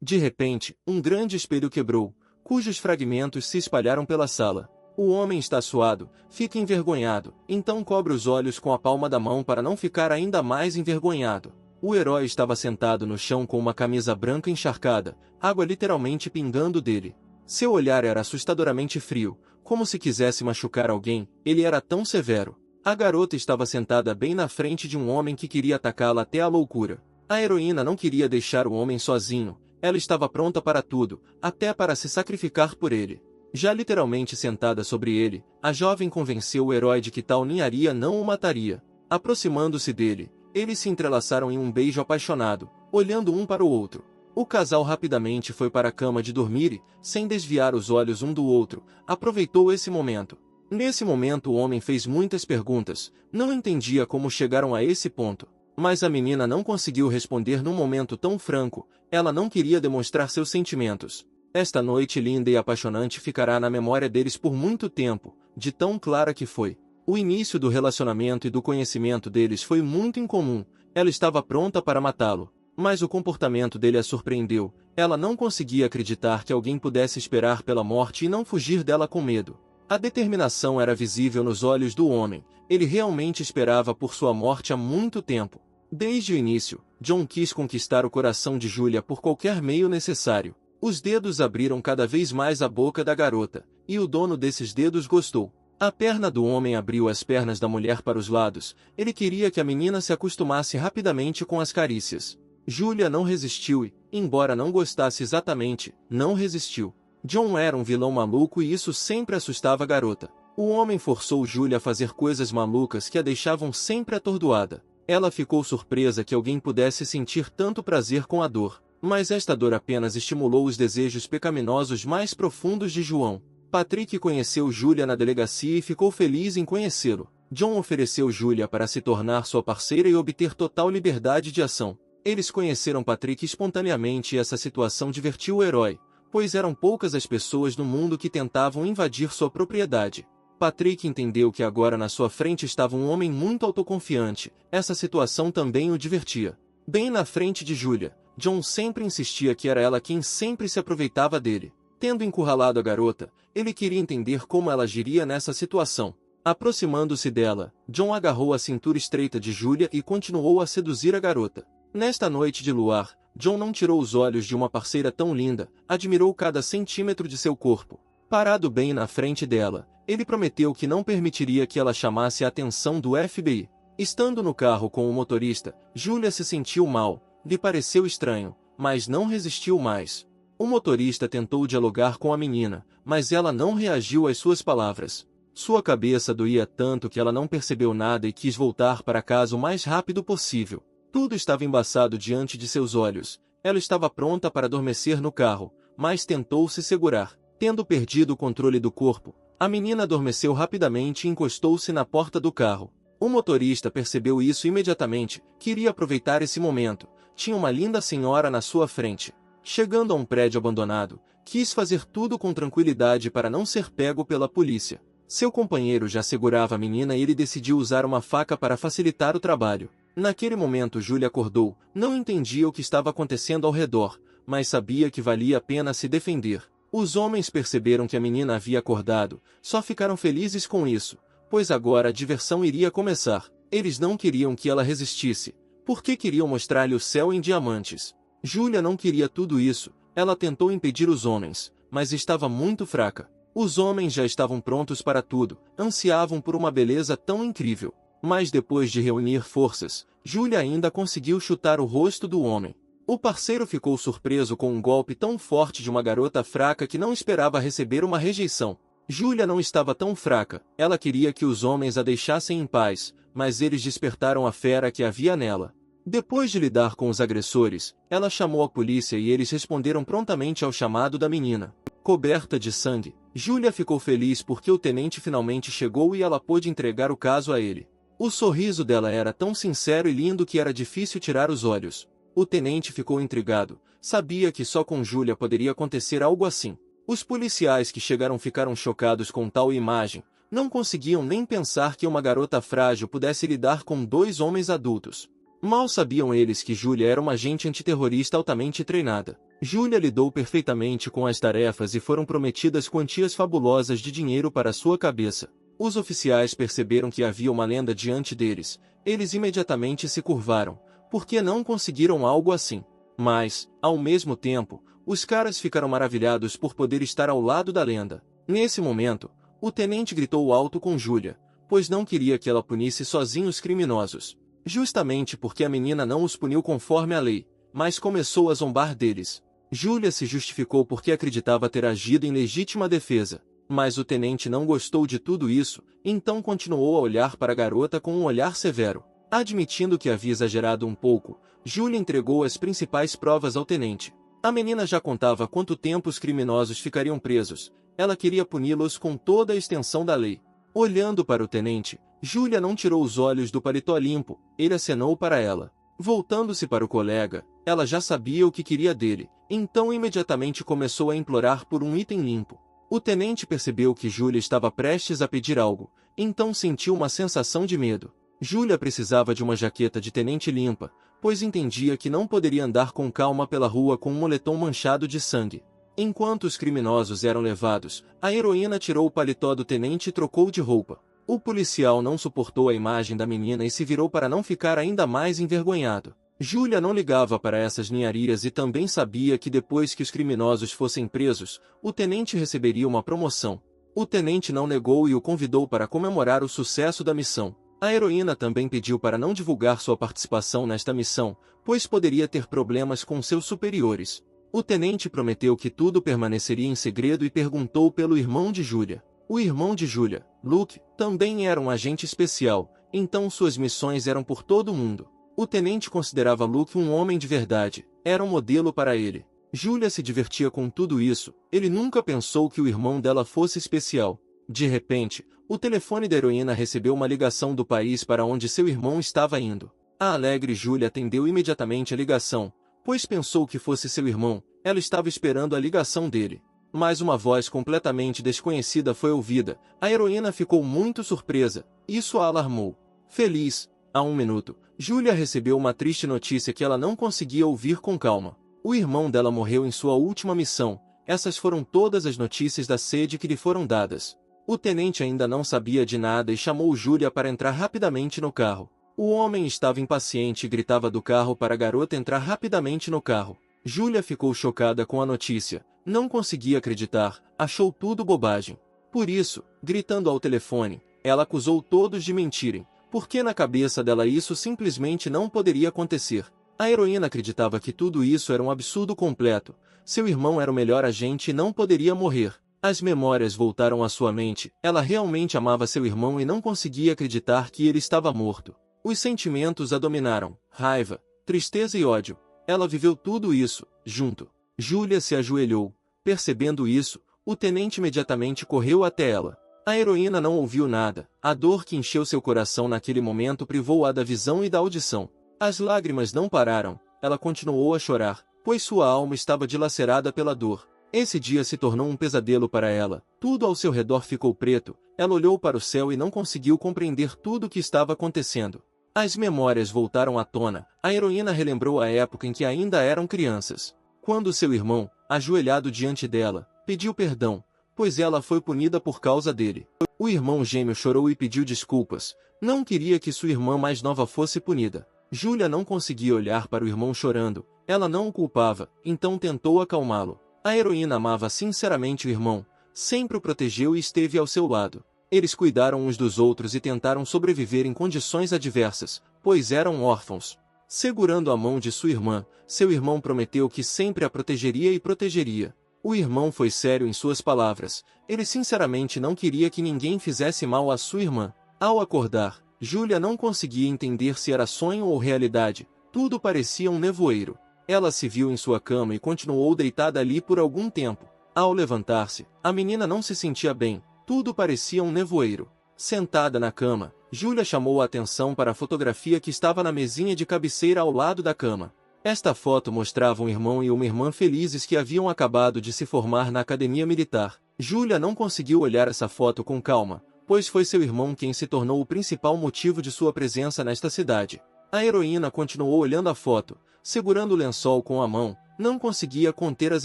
De repente, um grande espelho quebrou, cujos fragmentos se espalharam pela sala. O homem está suado, fica envergonhado, então cobre os olhos com a palma da mão para não ficar ainda mais envergonhado. O herói estava sentado no chão com uma camisa branca encharcada, água literalmente pingando dele. Seu olhar era assustadoramente frio, como se quisesse machucar alguém, ele era tão severo. A garota estava sentada bem na frente de um homem que queria atacá-la até a loucura. A heroína não queria deixar o homem sozinho, ela estava pronta para tudo, até para se sacrificar por ele. Já literalmente sentada sobre ele, a jovem convenceu o herói de que tal ninharia não o mataria. Aproximando-se dele, eles se entrelaçaram em um beijo apaixonado, olhando um para o outro. O casal rapidamente foi para a cama de dormir e, sem desviar os olhos um do outro, aproveitou esse momento. Nesse momento o homem fez muitas perguntas, não entendia como chegaram a esse ponto. Mas a menina não conseguiu responder num momento tão franco, ela não queria demonstrar seus sentimentos. Esta noite linda e apaixonante ficará na memória deles por muito tempo, de tão clara que foi. O início do relacionamento e do conhecimento deles foi muito incomum, ela estava pronta para matá-lo. Mas o comportamento dele a surpreendeu, ela não conseguia acreditar que alguém pudesse esperar pela morte e não fugir dela com medo. A determinação era visível nos olhos do homem, ele realmente esperava por sua morte há muito tempo. Desde o início, John quis conquistar o coração de Julia por qualquer meio necessário. Os dedos abriram cada vez mais a boca da garota, e o dono desses dedos gostou. A perna do homem abriu as pernas da mulher para os lados, ele queria que a menina se acostumasse rapidamente com as carícias. Julia não resistiu e, embora não gostasse exatamente, não resistiu. John era um vilão maluco e isso sempre assustava a garota. O homem forçou Julia a fazer coisas malucas que a deixavam sempre atordoada. Ela ficou surpresa que alguém pudesse sentir tanto prazer com a dor. Mas esta dor apenas estimulou os desejos pecaminosos mais profundos de João. Patrick conheceu Julia na delegacia e ficou feliz em conhecê-lo. John ofereceu Julia para se tornar sua parceira e obter total liberdade de ação. Eles conheceram Patrick espontaneamente e essa situação divertiu o herói, pois eram poucas as pessoas no mundo que tentavam invadir sua propriedade. Patrick entendeu que agora na sua frente estava um homem muito autoconfiante, essa situação também o divertia. Bem na frente de Julia, John sempre insistia que era ela quem sempre se aproveitava dele. Tendo encurralado a garota, ele queria entender como ela agiria nessa situação. Aproximando-se dela, John agarrou a cintura estreita de Julia e continuou a seduzir a garota. Nesta noite de luar, John não tirou os olhos de uma parceira tão linda, admirou cada centímetro de seu corpo. Parado bem na frente dela, ele prometeu que não permitiria que ela chamasse a atenção do FBI. Estando no carro com o motorista, Julia se sentiu mal, lhe pareceu estranho, mas não resistiu mais. O motorista tentou dialogar com a menina, mas ela não reagiu às suas palavras. Sua cabeça doía tanto que ela não percebeu nada e quis voltar para casa o mais rápido possível. Tudo estava embaçado diante de seus olhos. Ela estava pronta para adormecer no carro, mas tentou se segurar. Tendo perdido o controle do corpo, a menina adormeceu rapidamente e encostou-se na porta do carro. O motorista percebeu isso imediatamente, queria aproveitar esse momento. Tinha uma linda senhora na sua frente. Chegando a um prédio abandonado, quis fazer tudo com tranquilidade para não ser pego pela polícia. Seu companheiro já segurava a menina e ele decidiu usar uma faca para facilitar o trabalho. Naquele momento Julia acordou, não entendia o que estava acontecendo ao redor, mas sabia que valia a pena se defender. Os homens perceberam que a menina havia acordado, só ficaram felizes com isso, pois agora a diversão iria começar. Eles não queriam que ela resistisse, porque queriam mostrar-lhe o céu em diamantes. Julia não queria tudo isso, ela tentou impedir os homens, mas estava muito fraca. Os homens já estavam prontos para tudo, ansiavam por uma beleza tão incrível. Mas depois de reunir forças, Julia ainda conseguiu chutar o rosto do homem. O parceiro ficou surpreso com um golpe tão forte de uma garota fraca que não esperava receber uma rejeição. Julia não estava tão fraca, ela queria que os homens a deixassem em paz, mas eles despertaram a fera que havia nela. Depois de lidar com os agressores, ela chamou a polícia e eles responderam prontamente ao chamado da menina. Coberta de sangue, Julia ficou feliz porque o tenente finalmente chegou e ela pôde entregar o caso a ele. O sorriso dela era tão sincero e lindo que era difícil tirar os olhos. O tenente ficou intrigado, sabia que só com Julia poderia acontecer algo assim. Os policiais que chegaram ficaram chocados com tal imagem, não conseguiam nem pensar que uma garota frágil pudesse lidar com dois homens adultos. Mal sabiam eles que Julia era uma agente antiterrorista altamente treinada. Júlia lidou perfeitamente com as tarefas e foram prometidas quantias fabulosas de dinheiro para sua cabeça. Os oficiais perceberam que havia uma lenda diante deles. Eles imediatamente se curvaram, porque não conseguiram algo assim. Mas, ao mesmo tempo, os caras ficaram maravilhados por poder estar ao lado da lenda. Nesse momento, o tenente gritou alto com Júlia, pois não queria que ela punisse sozinha os criminosos. Justamente porque a menina não os puniu conforme a lei, mas começou a zombar deles. Júlia se justificou porque acreditava ter agido em legítima defesa, mas o tenente não gostou de tudo isso, então continuou a olhar para a garota com um olhar severo. Admitindo que havia exagerado um pouco, Júlia entregou as principais provas ao tenente. A menina já contava quanto tempo os criminosos ficariam presos. Ela queria puni-los com toda a extensão da lei. Olhando para o tenente, Júlia não tirou os olhos do paletó limpo, ele acenou para ela. Voltando-se para o colega, ela já sabia o que queria dele, então imediatamente começou a implorar por um item limpo. O tenente percebeu que Júlia estava prestes a pedir algo, então sentiu uma sensação de medo. Júlia precisava de uma jaqueta de tenente limpa, pois entendia que não poderia andar com calma pela rua com um moletom manchado de sangue. Enquanto os criminosos eram levados, a heroína tirou o paletó do tenente e trocou de roupa. O policial não suportou a imagem da menina e se virou para não ficar ainda mais envergonhado. Júlia não ligava para essas ninharias e também sabia que depois que os criminosos fossem presos, o tenente receberia uma promoção. O tenente não negou e o convidou para comemorar o sucesso da missão. A heroína também pediu para não divulgar sua participação nesta missão, pois poderia ter problemas com seus superiores. O tenente prometeu que tudo permaneceria em segredo e perguntou pelo irmão de Júlia. O irmão de Júlia, Luke, também era um agente especial, então suas missões eram por todo o mundo. O tenente considerava Luke um homem de verdade, era um modelo para ele. Júlia se divertia com tudo isso, ele nunca pensou que o irmão dela fosse especial. De repente, o telefone da heroína recebeu uma ligação do país para onde seu irmão estava indo. A alegre Júlia atendeu imediatamente a ligação, pois pensou que fosse seu irmão, ela estava esperando a ligação dele. Mas uma voz completamente desconhecida foi ouvida. A heroína ficou muito surpresa. Isso a alarmou. Feliz, há um minuto, Júlia recebeu uma triste notícia que ela não conseguia ouvir com calma. O irmão dela morreu em sua última missão. Essas foram todas as notícias da sede que lhe foram dadas. O tenente ainda não sabia de nada e chamou Júlia para entrar rapidamente no carro. O homem estava impaciente e gritava do carro para a garota entrar rapidamente no carro. Júlia ficou chocada com a notícia. Não conseguia acreditar, achou tudo bobagem. Por isso, gritando ao telefone, ela acusou todos de mentirem, porque na cabeça dela isso simplesmente não poderia acontecer. A heroína acreditava que tudo isso era um absurdo completo. Seu irmão era o melhor agente e não poderia morrer. As memórias voltaram à sua mente, ela realmente amava seu irmão e não conseguia acreditar que ele estava morto. Os sentimentos a dominaram, raiva, tristeza e ódio. Ela viveu tudo isso, junto. Júlia se ajoelhou. Percebendo isso, o tenente imediatamente correu até ela. A heroína não ouviu nada. A dor que encheu seu coração naquele momento privou-a da visão e da audição. As lágrimas não pararam. Ela continuou a chorar, pois sua alma estava dilacerada pela dor. Esse dia se tornou um pesadelo para ela. Tudo ao seu redor ficou preto. Ela olhou para o céu e não conseguiu compreender tudo o que estava acontecendo. As memórias voltaram à tona. A heroína relembrou a época em que ainda eram crianças. Quando seu irmão, ajoelhado diante dela, pediu perdão, pois ela foi punida por causa dele. O irmão gêmeo chorou e pediu desculpas. Não queria que sua irmã mais nova fosse punida. Júlia não conseguia olhar para o irmão chorando. Ela não o culpava, então tentou acalmá-lo. A heroína amava sinceramente o irmão, sempre o protegeu e esteve ao seu lado. Eles cuidaram uns dos outros e tentaram sobreviver em condições adversas, pois eram órfãos. Segurando a mão de sua irmã, seu irmão prometeu que sempre a protegeria e protegeria. O irmão foi sério em suas palavras. Ele sinceramente não queria que ninguém fizesse mal a sua irmã. Ao acordar, Júlia não conseguia entender se era sonho ou realidade. Tudo parecia um nevoeiro. Ela se viu em sua cama e continuou deitada ali por algum tempo. Ao levantar-se, a menina não se sentia bem. Tudo parecia um nevoeiro. Sentada na cama, Júlia chamou a atenção para a fotografia que estava na mesinha de cabeceira ao lado da cama. Esta foto mostrava um irmão e uma irmã felizes que haviam acabado de se formar na academia militar. Júlia não conseguiu olhar essa foto com calma, pois foi seu irmão quem se tornou o principal motivo de sua presença nesta cidade. A heroína continuou olhando a foto, segurando o lençol com a mão. Não conseguia conter as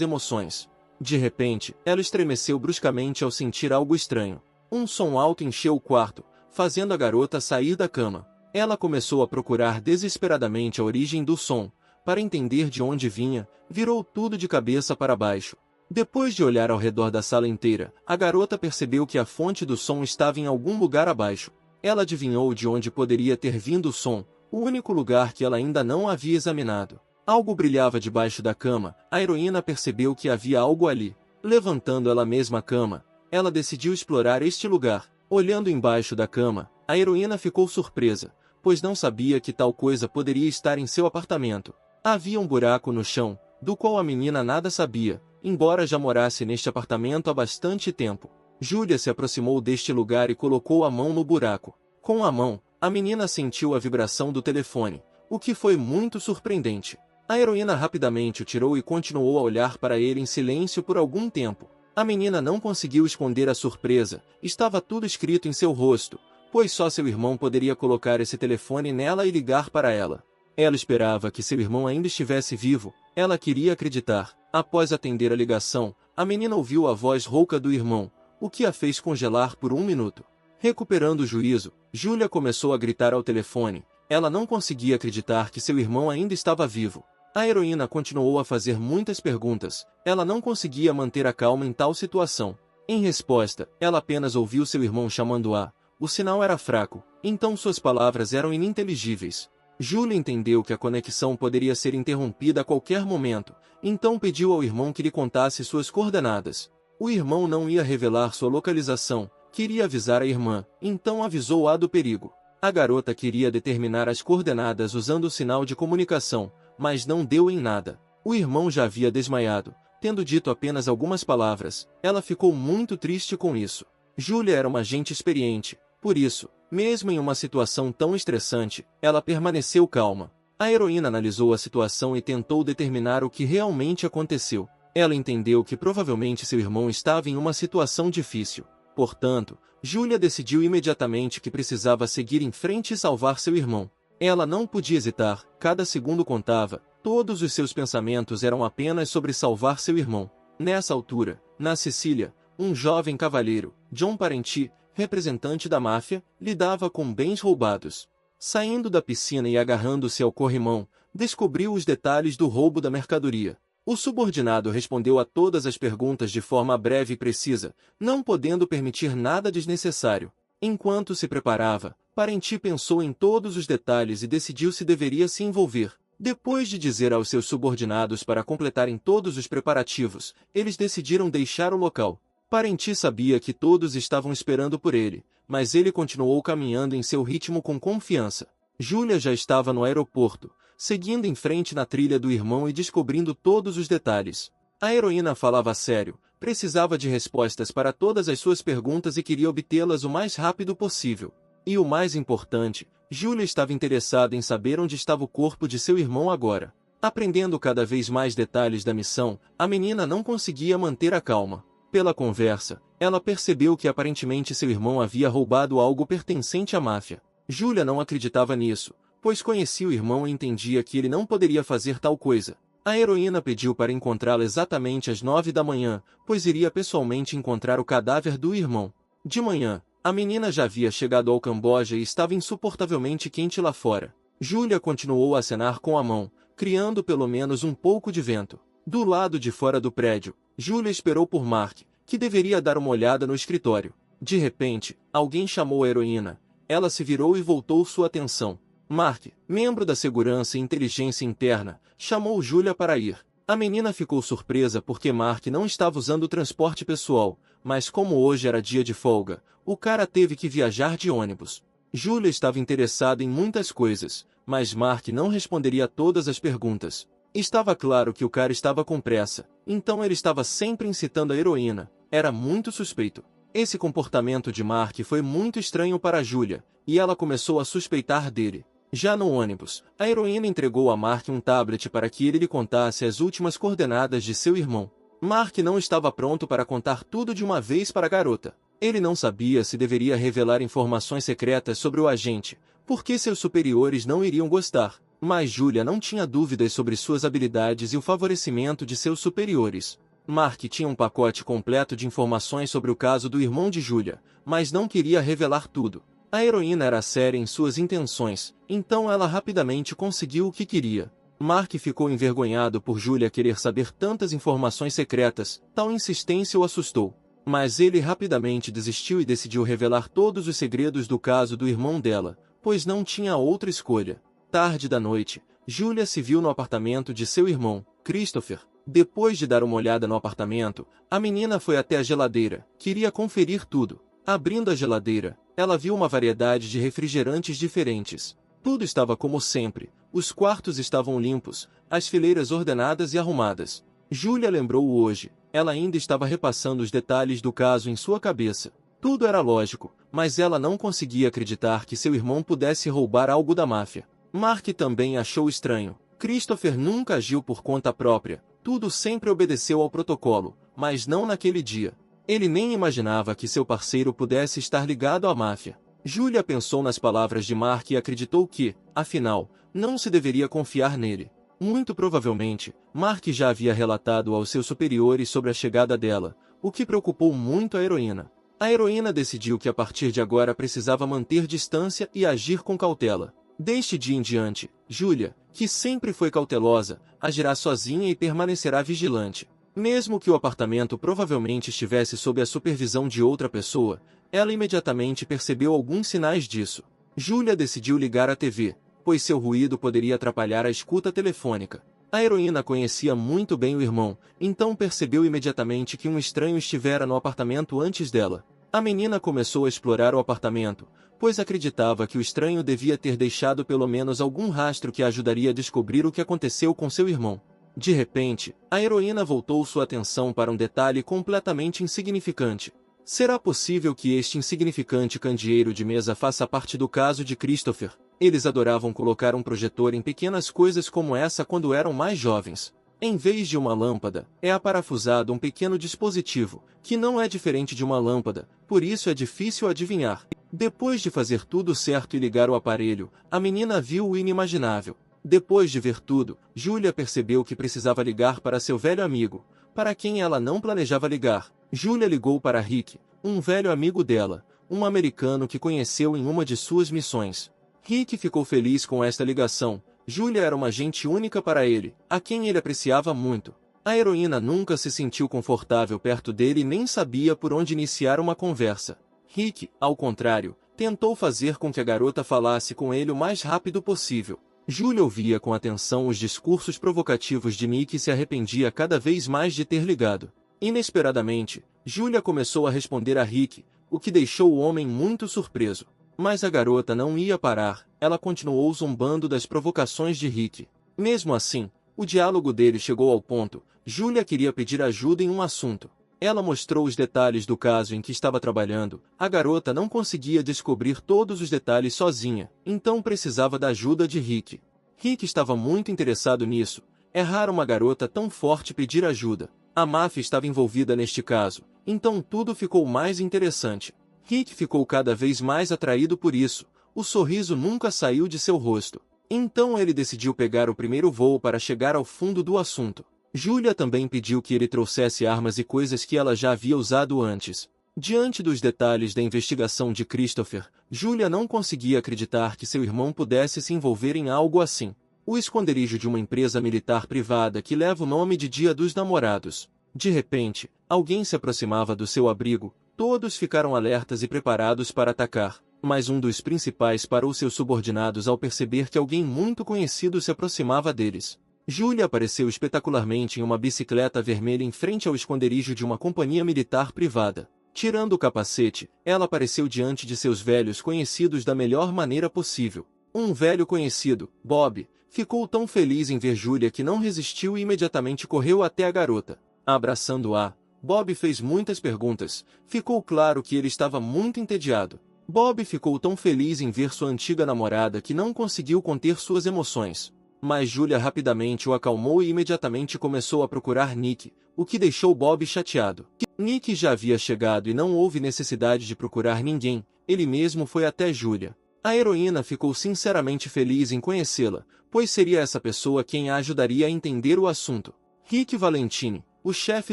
emoções. De repente, ela estremeceu bruscamente ao sentir algo estranho. Um som alto encheu o quarto, fazendo a garota sair da cama. Ela começou a procurar desesperadamente a origem do som. Para entender de onde vinha, virou tudo de cabeça para baixo. Depois de olhar ao redor da sala inteira, a garota percebeu que a fonte do som estava em algum lugar abaixo. Ela adivinhou de onde poderia ter vindo o som, o único lugar que ela ainda não havia examinado. Algo brilhava debaixo da cama, a heroína percebeu que havia algo ali. Levantando ela mesma a cama, ela decidiu explorar este lugar. Olhando embaixo da cama, a heroína ficou surpresa, pois não sabia que tal coisa poderia estar em seu apartamento. Havia um buraco no chão, do qual a menina nada sabia, embora já morasse neste apartamento há bastante tempo. Júlia se aproximou deste lugar e colocou a mão no buraco. Com a mão, a menina sentiu a vibração do telefone, o que foi muito surpreendente. A heroína rapidamente o tirou e continuou a olhar para ele em silêncio por algum tempo. A menina não conseguiu esconder a surpresa, estava tudo escrito em seu rosto, pois só seu irmão poderia colocar esse telefone nela e ligar para ela. Ela esperava que seu irmão ainda estivesse vivo, ela queria acreditar. Após atender a ligação, a menina ouviu a voz rouca do irmão, o que a fez congelar por 1 minuto. Recuperando o juízo, Júlia começou a gritar ao telefone. Ela não conseguia acreditar que seu irmão ainda estava vivo. A heroína continuou a fazer muitas perguntas. Ela não conseguia manter a calma em tal situação. Em resposta, ela apenas ouviu seu irmão chamando-a. O sinal era fraco, então suas palavras eram ininteligíveis. Júlia entendeu que a conexão poderia ser interrompida a qualquer momento, então pediu ao irmão que lhe contasse suas coordenadas. O irmão não ia revelar sua localização, queria avisar a irmã, então avisou-a do perigo. A garota queria determinar as coordenadas usando o sinal de comunicação, mas não deu em nada. O irmão já havia desmaiado, tendo dito apenas algumas palavras. Ela ficou muito triste com isso. Júlia era uma agente experiente, por isso, mesmo em uma situação tão estressante, ela permaneceu calma. A heroína analisou a situação e tentou determinar o que realmente aconteceu. Ela entendeu que provavelmente seu irmão estava em uma situação difícil. Portanto, Júlia decidiu imediatamente que precisava seguir em frente e salvar seu irmão. Ela não podia hesitar, cada segundo contava, todos os seus pensamentos eram apenas sobre salvar seu irmão. Nessa altura, na Sicília, um jovem cavalheiro, John Parenti, representante da máfia, lidava com bens roubados. Saindo da piscina e agarrando-se ao corrimão, descobriu os detalhes do roubo da mercadoria. O subordinado respondeu a todas as perguntas de forma breve e precisa, não podendo permitir nada desnecessário. Enquanto se preparava, Parenti pensou em todos os detalhes e decidiu se deveria se envolver. Depois de dizer aos seus subordinados para completarem todos os preparativos, eles decidiram deixar o local. Parenti sabia que todos estavam esperando por ele, mas ele continuou caminhando em seu ritmo com confiança. Júlia já estava no aeroporto, seguindo em frente na trilha do irmão e descobrindo todos os detalhes. A heroína falava sério, precisava de respostas para todas as suas perguntas e queria obtê-las o mais rápido possível. E o mais importante, Júlia estava interessada em saber onde estava o corpo de seu irmão agora. Aprendendo cada vez mais detalhes da missão, a menina não conseguia manter a calma. Pela conversa, ela percebeu que aparentemente seu irmão havia roubado algo pertencente à máfia. Júlia não acreditava nisso, pois conhecia o irmão e entendia que ele não poderia fazer tal coisa. A heroína pediu para encontrá-lo exatamente às 9 da manhã, pois iria pessoalmente encontrar o cadáver do irmão. De manhã, a menina já havia chegado ao Camboja e estava insuportavelmente quente lá fora. Júlia continuou a acenar com a mão, criando pelo menos um pouco de vento. Do lado de fora do prédio, Júlia esperou por Mark, que deveria dar uma olhada no escritório. De repente, alguém chamou a heroína. Ela se virou e voltou sua atenção. Mark, membro da Segurança e Inteligência Interna, chamou Júlia para ir. A menina ficou surpresa porque Mark não estava usando o transporte pessoal, mas como hoje era dia de folga, o cara teve que viajar de ônibus. Júlia estava interessada em muitas coisas, mas Mark não responderia a todas as perguntas. Estava claro que o cara estava com pressa, então ele estava sempre incitando a heroína. Era muito suspeito. Esse comportamento de Mark foi muito estranho para Júlia, e ela começou a suspeitar dele. Já no ônibus, a heroína entregou a Mark um tablet para que ele lhe contasse as últimas coordenadas de seu irmão. Mark não estava pronto para contar tudo de uma vez para a garota. Ele não sabia se deveria revelar informações secretas sobre o agente, porque seus superiores não iriam gostar. Mas Julia não tinha dúvidas sobre suas habilidades e o favorecimento de seus superiores. Mark tinha um pacote completo de informações sobre o caso do irmão de Julia, mas não queria revelar tudo. A heroína era séria em suas intenções, então ela rapidamente conseguiu o que queria. Mark ficou envergonhado por Julia querer saber tantas informações secretas, tal insistência o assustou. Mas ele rapidamente desistiu e decidiu revelar todos os segredos do caso do irmão dela, pois não tinha outra escolha. Tarde da noite, Julia se viu no apartamento de seu irmão, Christopher. Depois de dar uma olhada no apartamento, a menina foi até a geladeira, queria conferir tudo. Abrindo a geladeira, ela viu uma variedade de refrigerantes diferentes. Tudo estava como sempre, os quartos estavam limpos, as fileiras ordenadas e arrumadas. Julia lembrou-o hoje, ela ainda estava repassando os detalhes do caso em sua cabeça. Tudo era lógico, mas ela não conseguia acreditar que seu irmão pudesse roubar algo da máfia. Mark também achou estranho. Christopher nunca agiu por conta própria, tudo sempre obedeceu ao protocolo, mas não naquele dia. Ele nem imaginava que seu parceiro pudesse estar ligado à máfia. Julia pensou nas palavras de Mark e acreditou que, afinal, não se deveria confiar nele. Muito provavelmente, Mark já havia relatado aos seus superiores sobre a chegada dela, o que preocupou muito a heroína. A heroína decidiu que a partir de agora precisava manter distância e agir com cautela. Deste dia em diante, Julia, que sempre foi cautelosa, agirá sozinha e permanecerá vigilante. Mesmo que o apartamento provavelmente estivesse sob a supervisão de outra pessoa, ela imediatamente percebeu alguns sinais disso. Julia decidiu ligar a TV, pois seu ruído poderia atrapalhar a escuta telefônica. A heroína conhecia muito bem o irmão, então percebeu imediatamente que um estranho estivera no apartamento antes dela. A menina começou a explorar o apartamento, pois acreditava que o estranho devia ter deixado pelo menos algum rastro que a ajudaria a descobrir o que aconteceu com seu irmão. De repente, a heroína voltou sua atenção para um detalhe completamente insignificante. Será possível que este insignificante candeeiro de mesa faça parte do caso de Christopher? Eles adoravam colocar um projetor em pequenas coisas como essa quando eram mais jovens. Em vez de uma lâmpada, é aparafusado um pequeno dispositivo, que não é diferente de uma lâmpada, por isso é difícil adivinhar. Depois de fazer tudo certo e ligar o aparelho, a menina viu o inimaginável. Depois de ver tudo, Julia percebeu que precisava ligar para seu velho amigo, para quem ela não planejava ligar. Julia ligou para Rick, um velho amigo dela, um americano que conheceu em uma de suas missões. Rick ficou feliz com esta ligação. Julia era uma gente única para ele, a quem ele apreciava muito. A heroína nunca se sentiu confortável perto dele e nem sabia por onde iniciar uma conversa. Rick, ao contrário, tentou fazer com que a garota falasse com ele o mais rápido possível. Julia ouvia com atenção os discursos provocativos de Nick e se arrependia cada vez mais de ter ligado. Inesperadamente, Julia começou a responder a Rick, o que deixou o homem muito surpreso. Mas a garota não ia parar, ela continuou zombando das provocações de Rick. Mesmo assim, o diálogo dele chegou ao ponto. Julia queria pedir ajuda em um assunto. Ela mostrou os detalhes do caso em que estava trabalhando. A garota não conseguia descobrir todos os detalhes sozinha, então precisava da ajuda de Rick. Rick estava muito interessado nisso. É raro uma garota tão forte pedir ajuda. A máfia estava envolvida neste caso, então tudo ficou mais interessante. Rick ficou cada vez mais atraído por isso. O sorriso nunca saiu de seu rosto. Então ele decidiu pegar o primeiro voo para chegar ao fundo do assunto. Julia também pediu que ele trouxesse armas e coisas que ela já havia usado antes. Diante dos detalhes da investigação de Christopher, Julia não conseguia acreditar que seu irmão pudesse se envolver em algo assim. O esconderijo de uma empresa militar privada que leva o nome de Dia dos Namorados. De repente, alguém se aproximava do seu abrigo. Todos ficaram alertas e preparados para atacar, mas um dos principais parou seus subordinados ao perceber que alguém muito conhecido se aproximava deles. Julia apareceu espetacularmente em uma bicicleta vermelha em frente ao esconderijo de uma companhia militar privada. Tirando o capacete, ela apareceu diante de seus velhos conhecidos da melhor maneira possível. Um velho conhecido, Bob, ficou tão feliz em ver Julia que não resistiu e imediatamente correu até a garota. Abraçando-a, Bob fez muitas perguntas. Ficou claro que ele estava muito entediado. Bob ficou tão feliz em ver sua antiga namorada que não conseguiu conter suas emoções. Mas Julia rapidamente o acalmou e imediatamente começou a procurar Nick, o que deixou Bob chateado. Nick já havia chegado e não houve necessidade de procurar ninguém, ele mesmo foi até Julia. A heroína ficou sinceramente feliz em conhecê-la, pois seria essa pessoa quem a ajudaria a entender o assunto. Rick Valentini, o chefe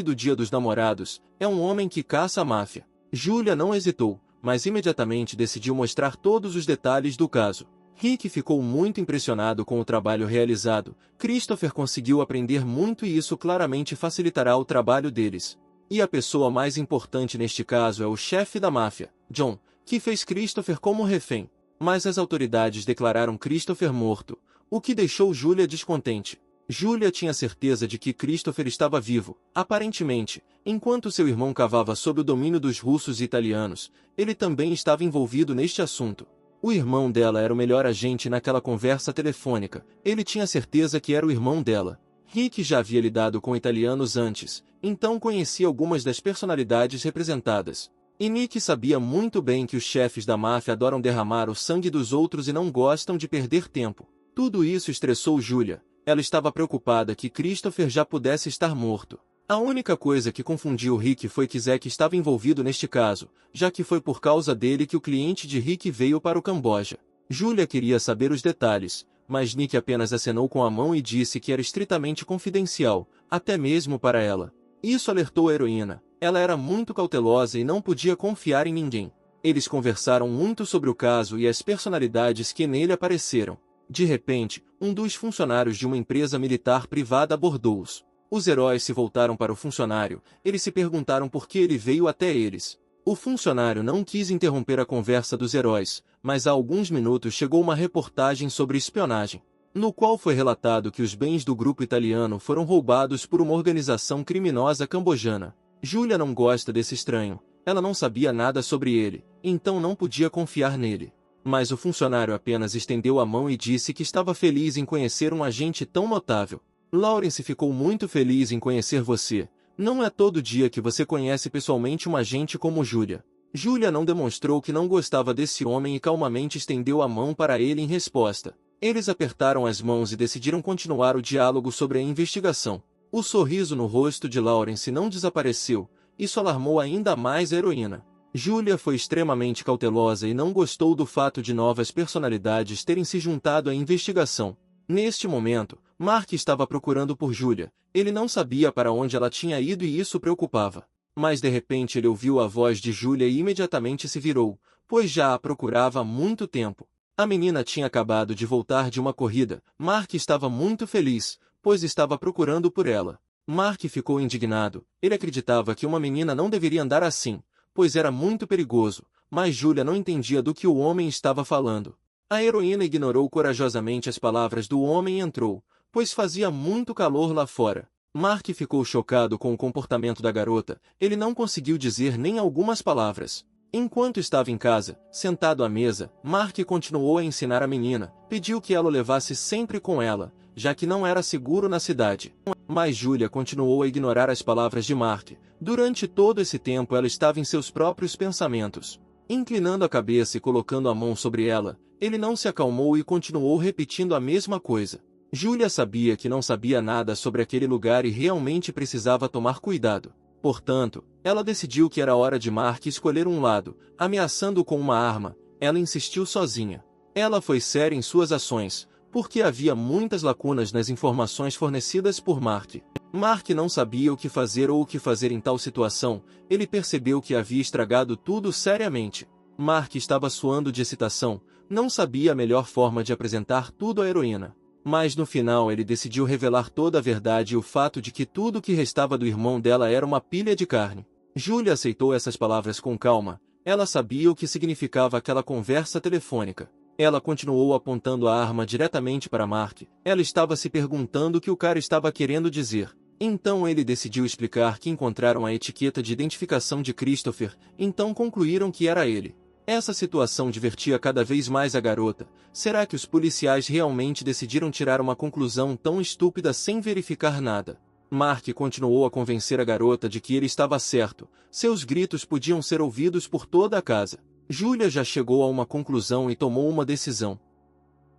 do Dia dos Namorados, é um homem que caça a máfia. Julia não hesitou, mas imediatamente decidiu mostrar todos os detalhes do caso. Rick ficou muito impressionado com o trabalho realizado. Christopher conseguiu aprender muito e isso claramente facilitará o trabalho deles. E a pessoa mais importante neste caso é o chefe da máfia, John, que fez Christopher como refém. Mas as autoridades declararam Christopher morto, o que deixou Julia descontente. Julia tinha certeza de que Christopher estava vivo. Aparentemente, enquanto seu irmão cavava sob o domínio dos russos e italianos, ele também estava envolvido neste assunto. O irmão dela era o melhor agente naquela conversa telefônica. Ele tinha certeza que era o irmão dela. Rick já havia lidado com italianos antes, então conhecia algumas das personalidades representadas. E Nick sabia muito bem que os chefes da máfia adoram derramar o sangue dos outros e não gostam de perder tempo. Tudo isso estressou Julia. Ela estava preocupada que Christopher já pudesse estar morto. A única coisa que confundiu Rick foi que Zack estava envolvido neste caso, já que foi por causa dele que o cliente de Rick veio para o Camboja. Julia queria saber os detalhes, mas Nick apenas acenou com a mão e disse que era estritamente confidencial, até mesmo para ela. Isso alertou a heroína. Ela era muito cautelosa e não podia confiar em ninguém. Eles conversaram muito sobre o caso e as personalidades que nele apareceram. De repente, um dos funcionários de uma empresa militar privada abordou-os. Os heróis se voltaram para o funcionário. Eles se perguntaram por que ele veio até eles. O funcionário não quis interromper a conversa dos heróis, mas há alguns minutos chegou uma reportagem sobre espionagem, no qual foi relatado que os bens do grupo italiano foram roubados por uma organização criminosa cambojana. Julia não gosta desse estranho. Ela não sabia nada sobre ele, então não podia confiar nele. Mas o funcionário apenas estendeu a mão e disse que estava feliz em conhecer um agente tão notável. Lawrence ficou muito feliz em conhecer você. Não é todo dia que você conhece pessoalmente uma agente como Julia. Julia não demonstrou que não gostava desse homem e calmamente estendeu a mão para ele em resposta. Eles apertaram as mãos e decidiram continuar o diálogo sobre a investigação. O sorriso no rosto de Lawrence não desapareceu. Isso alarmou ainda mais a heroína. Julia foi extremamente cautelosa e não gostou do fato de novas personalidades terem se juntado à investigação. Neste momento, Mark estava procurando por Julia. Ele não sabia para onde ela tinha ido e isso o preocupava. Mas de repente ele ouviu a voz de Julia e imediatamente se virou, pois já a procurava há muito tempo. A menina tinha acabado de voltar de uma corrida. Mark estava muito feliz, pois estava procurando por ela. Mark ficou indignado. Ele acreditava que uma menina não deveria andar assim, pois era muito perigoso, mas Julia não entendia do que o homem estava falando. A heroína ignorou corajosamente as palavras do homem e entrou, pois fazia muito calor lá fora. Mark ficou chocado com o comportamento da garota. Ele não conseguiu dizer nem algumas palavras. Enquanto estava em casa, sentado à mesa, Mark continuou a ensinar a menina. Pediu que ela o levasse sempre com ela, já que não era seguro na cidade. Mas Julia continuou a ignorar as palavras de Mark. Durante todo esse tempo ela estava em seus próprios pensamentos. Inclinando a cabeça e colocando a mão sobre ela, ele não se acalmou e continuou repetindo a mesma coisa. Julia sabia que não sabia nada sobre aquele lugar e realmente precisava tomar cuidado. Portanto, ela decidiu que era hora de Mark escolher um lado, ameaçando-o com uma arma. Ela insistiu sozinha. Ela foi séria em suas ações, porque havia muitas lacunas nas informações fornecidas por Mark. Mark não sabia o que fazer ou o que fazer em tal situação. Ele percebeu que havia estragado tudo seriamente. Mark estava suando de excitação, não sabia a melhor forma de apresentar tudo à heroína. Mas no final ele decidiu revelar toda a verdade e o fato de que tudo o que restava do irmão dela era uma pilha de carne. Julia aceitou essas palavras com calma. Ela sabia o que significava aquela conversa telefônica. Ela continuou apontando a arma diretamente para Mark. Ela estava se perguntando o que o cara estava querendo dizer. Então ele decidiu explicar que encontraram a etiqueta de identificação de Christopher, então concluíram que era ele. Essa situação divertia cada vez mais a garota. Será que os policiais realmente decidiram tirar uma conclusão tão estúpida sem verificar nada? Mark continuou a convencer a garota de que ele estava certo. Seus gritos podiam ser ouvidos por toda a casa. Julia já chegou a uma conclusão e tomou uma decisão.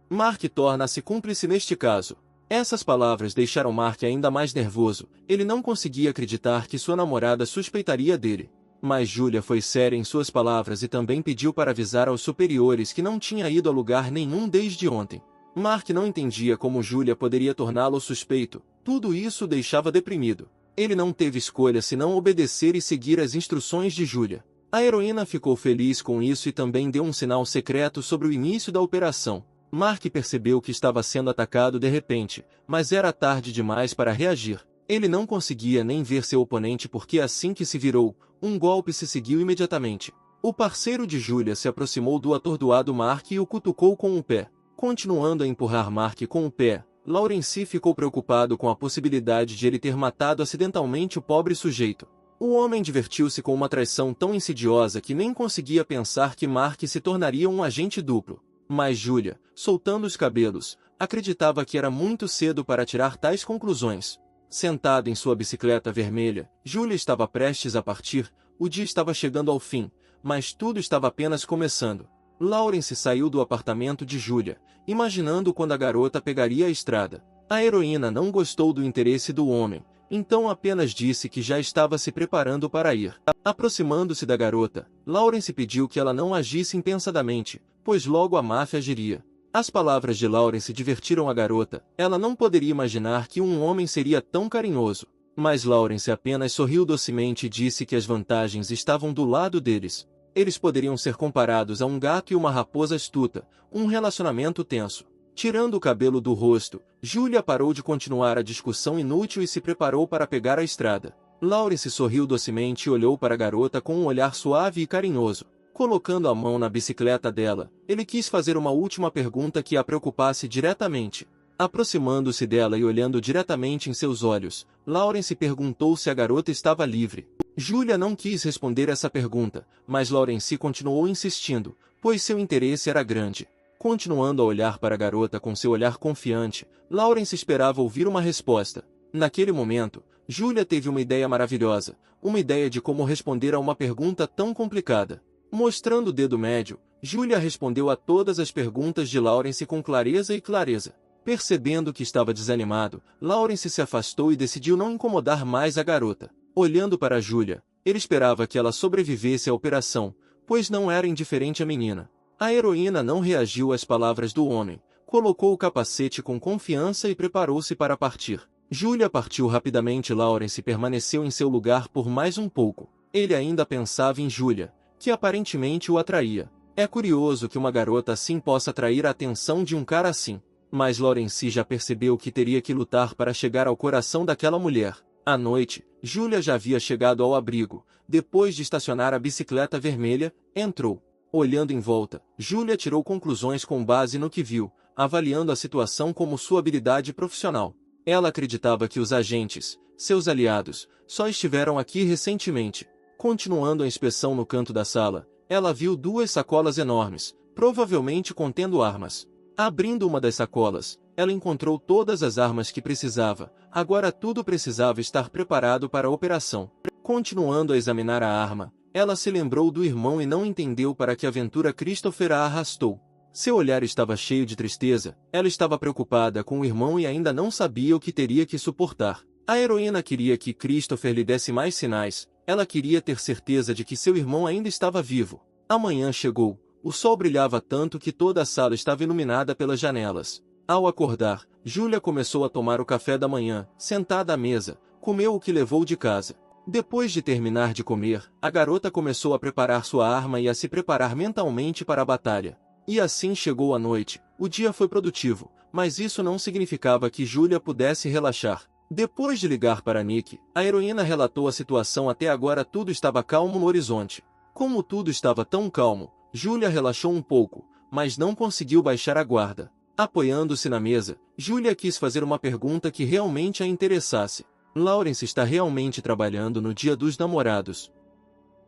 Mark torna-se cúmplice neste caso. Essas palavras deixaram Mark ainda mais nervoso. Ele não conseguia acreditar que sua namorada suspeitaria dele. Mas Julia foi séria em suas palavras e também pediu para avisar aos superiores que não tinha ido a lugar nenhum desde ontem. Mark não entendia como Julia poderia torná-lo suspeito. Tudo isso o deixava deprimido. Ele não teve escolha senão obedecer e seguir as instruções de Julia. A heroína ficou feliz com isso e também deu um sinal secreto sobre o início da operação. Mark percebeu que estava sendo atacado de repente, mas era tarde demais para reagir. Ele não conseguia nem ver seu oponente porque assim que se virou, um golpe se seguiu imediatamente. O parceiro de Julia se aproximou do atordoado Mark e o cutucou com o pé. Continuando a empurrar Mark com o pé, Lawrence ficou preocupado com a possibilidade de ele ter matado acidentalmente o pobre sujeito. O homem divertiu-se com uma traição tão insidiosa que nem conseguia pensar que Mark se tornaria um agente duplo. Mas Julia, soltando os cabelos, acreditava que era muito cedo para tirar tais conclusões. Sentada em sua bicicleta vermelha, Julia estava prestes a partir. O dia estava chegando ao fim, mas tudo estava apenas começando. Lawrence saiu do apartamento de Julia, imaginando quando a garota pegaria a estrada. A heroína não gostou do interesse do homem, então apenas disse que já estava se preparando para ir. Aproximando-se da garota, Lawrence pediu que ela não agisse impensadamente, pois logo a máfia agiria. As palavras de Lawrence divertiram a garota. Ela não poderia imaginar que um homem seria tão carinhoso. Mas Lawrence apenas sorriu docemente e disse que as vantagens estavam do lado deles. Eles poderiam ser comparados a um gato e uma raposa astuta, um relacionamento tenso. Tirando o cabelo do rosto, Julia parou de continuar a discussão inútil e se preparou para pegar a estrada. Lawrence sorriu docemente e olhou para a garota com um olhar suave e carinhoso. Colocando a mão na bicicleta dela, ele quis fazer uma última pergunta que a preocupasse diretamente. Aproximando-se dela e olhando diretamente em seus olhos, Lawrence perguntou se a garota estava livre. Julia não quis responder essa pergunta, mas Lawrence continuou insistindo, pois seu interesse era grande. Continuando a olhar para a garota com seu olhar confiante, Lawrence esperava ouvir uma resposta. Naquele momento, Julia teve uma ideia maravilhosa, uma ideia de como responder a uma pergunta tão complicada. Mostrando o dedo médio, Julia respondeu a todas as perguntas de Lawrence com clareza. Percebendo que estava desanimado, Lawrence se afastou e decidiu não incomodar mais a garota. Olhando para Julia, ele esperava que ela sobrevivesse à operação, pois não era indiferente à menina. A heroína não reagiu às palavras do homem, colocou o capacete com confiança e preparou-se para partir. Julia partiu rapidamente. Lawrence permaneceu em seu lugar por mais um pouco. Ele ainda pensava em Julia, que aparentemente o atraía. É curioso que uma garota assim possa atrair a atenção de um cara assim. Mas Lawrence já percebeu que teria que lutar para chegar ao coração daquela mulher. À noite, Julia já havia chegado ao abrigo. Depois de estacionar a bicicleta vermelha, entrou. Olhando em volta, Julia tirou conclusões com base no que viu, avaliando a situação como sua habilidade profissional. Ela acreditava que os agentes, seus aliados, só estiveram aqui recentemente. Continuando a inspeção no canto da sala, ela viu duas sacolas enormes, provavelmente contendo armas. Abrindo uma das sacolas, ela encontrou todas as armas que precisava. Agora tudo precisava estar preparado para a operação. Continuando a examinar a arma, ela se lembrou do irmão e não entendeu para que aventura Christopher a arrastou. Seu olhar estava cheio de tristeza. Ela estava preocupada com o irmão e ainda não sabia o que teria que suportar. A heroína queria que Christopher lhe desse mais sinais. Ela queria ter certeza de que seu irmão ainda estava vivo. A manhã chegou. O sol brilhava tanto que toda a sala estava iluminada pelas janelas. Ao acordar, Julia começou a tomar o café da manhã. Sentada à mesa, comeu o que levou de casa. Depois de terminar de comer, a garota começou a preparar sua arma e a se preparar mentalmente para a batalha. E assim chegou a noite. O dia foi produtivo, mas isso não significava que Julia pudesse relaxar. Depois de ligar para Nick, a heroína relatou a situação. Até agora tudo estava calmo no horizonte. Como tudo estava tão calmo, Julia relaxou um pouco, mas não conseguiu baixar a guarda. Apoiando-se na mesa, Julia quis fazer uma pergunta que realmente a interessasse. Lawrence está realmente trabalhando no Dia dos Namorados?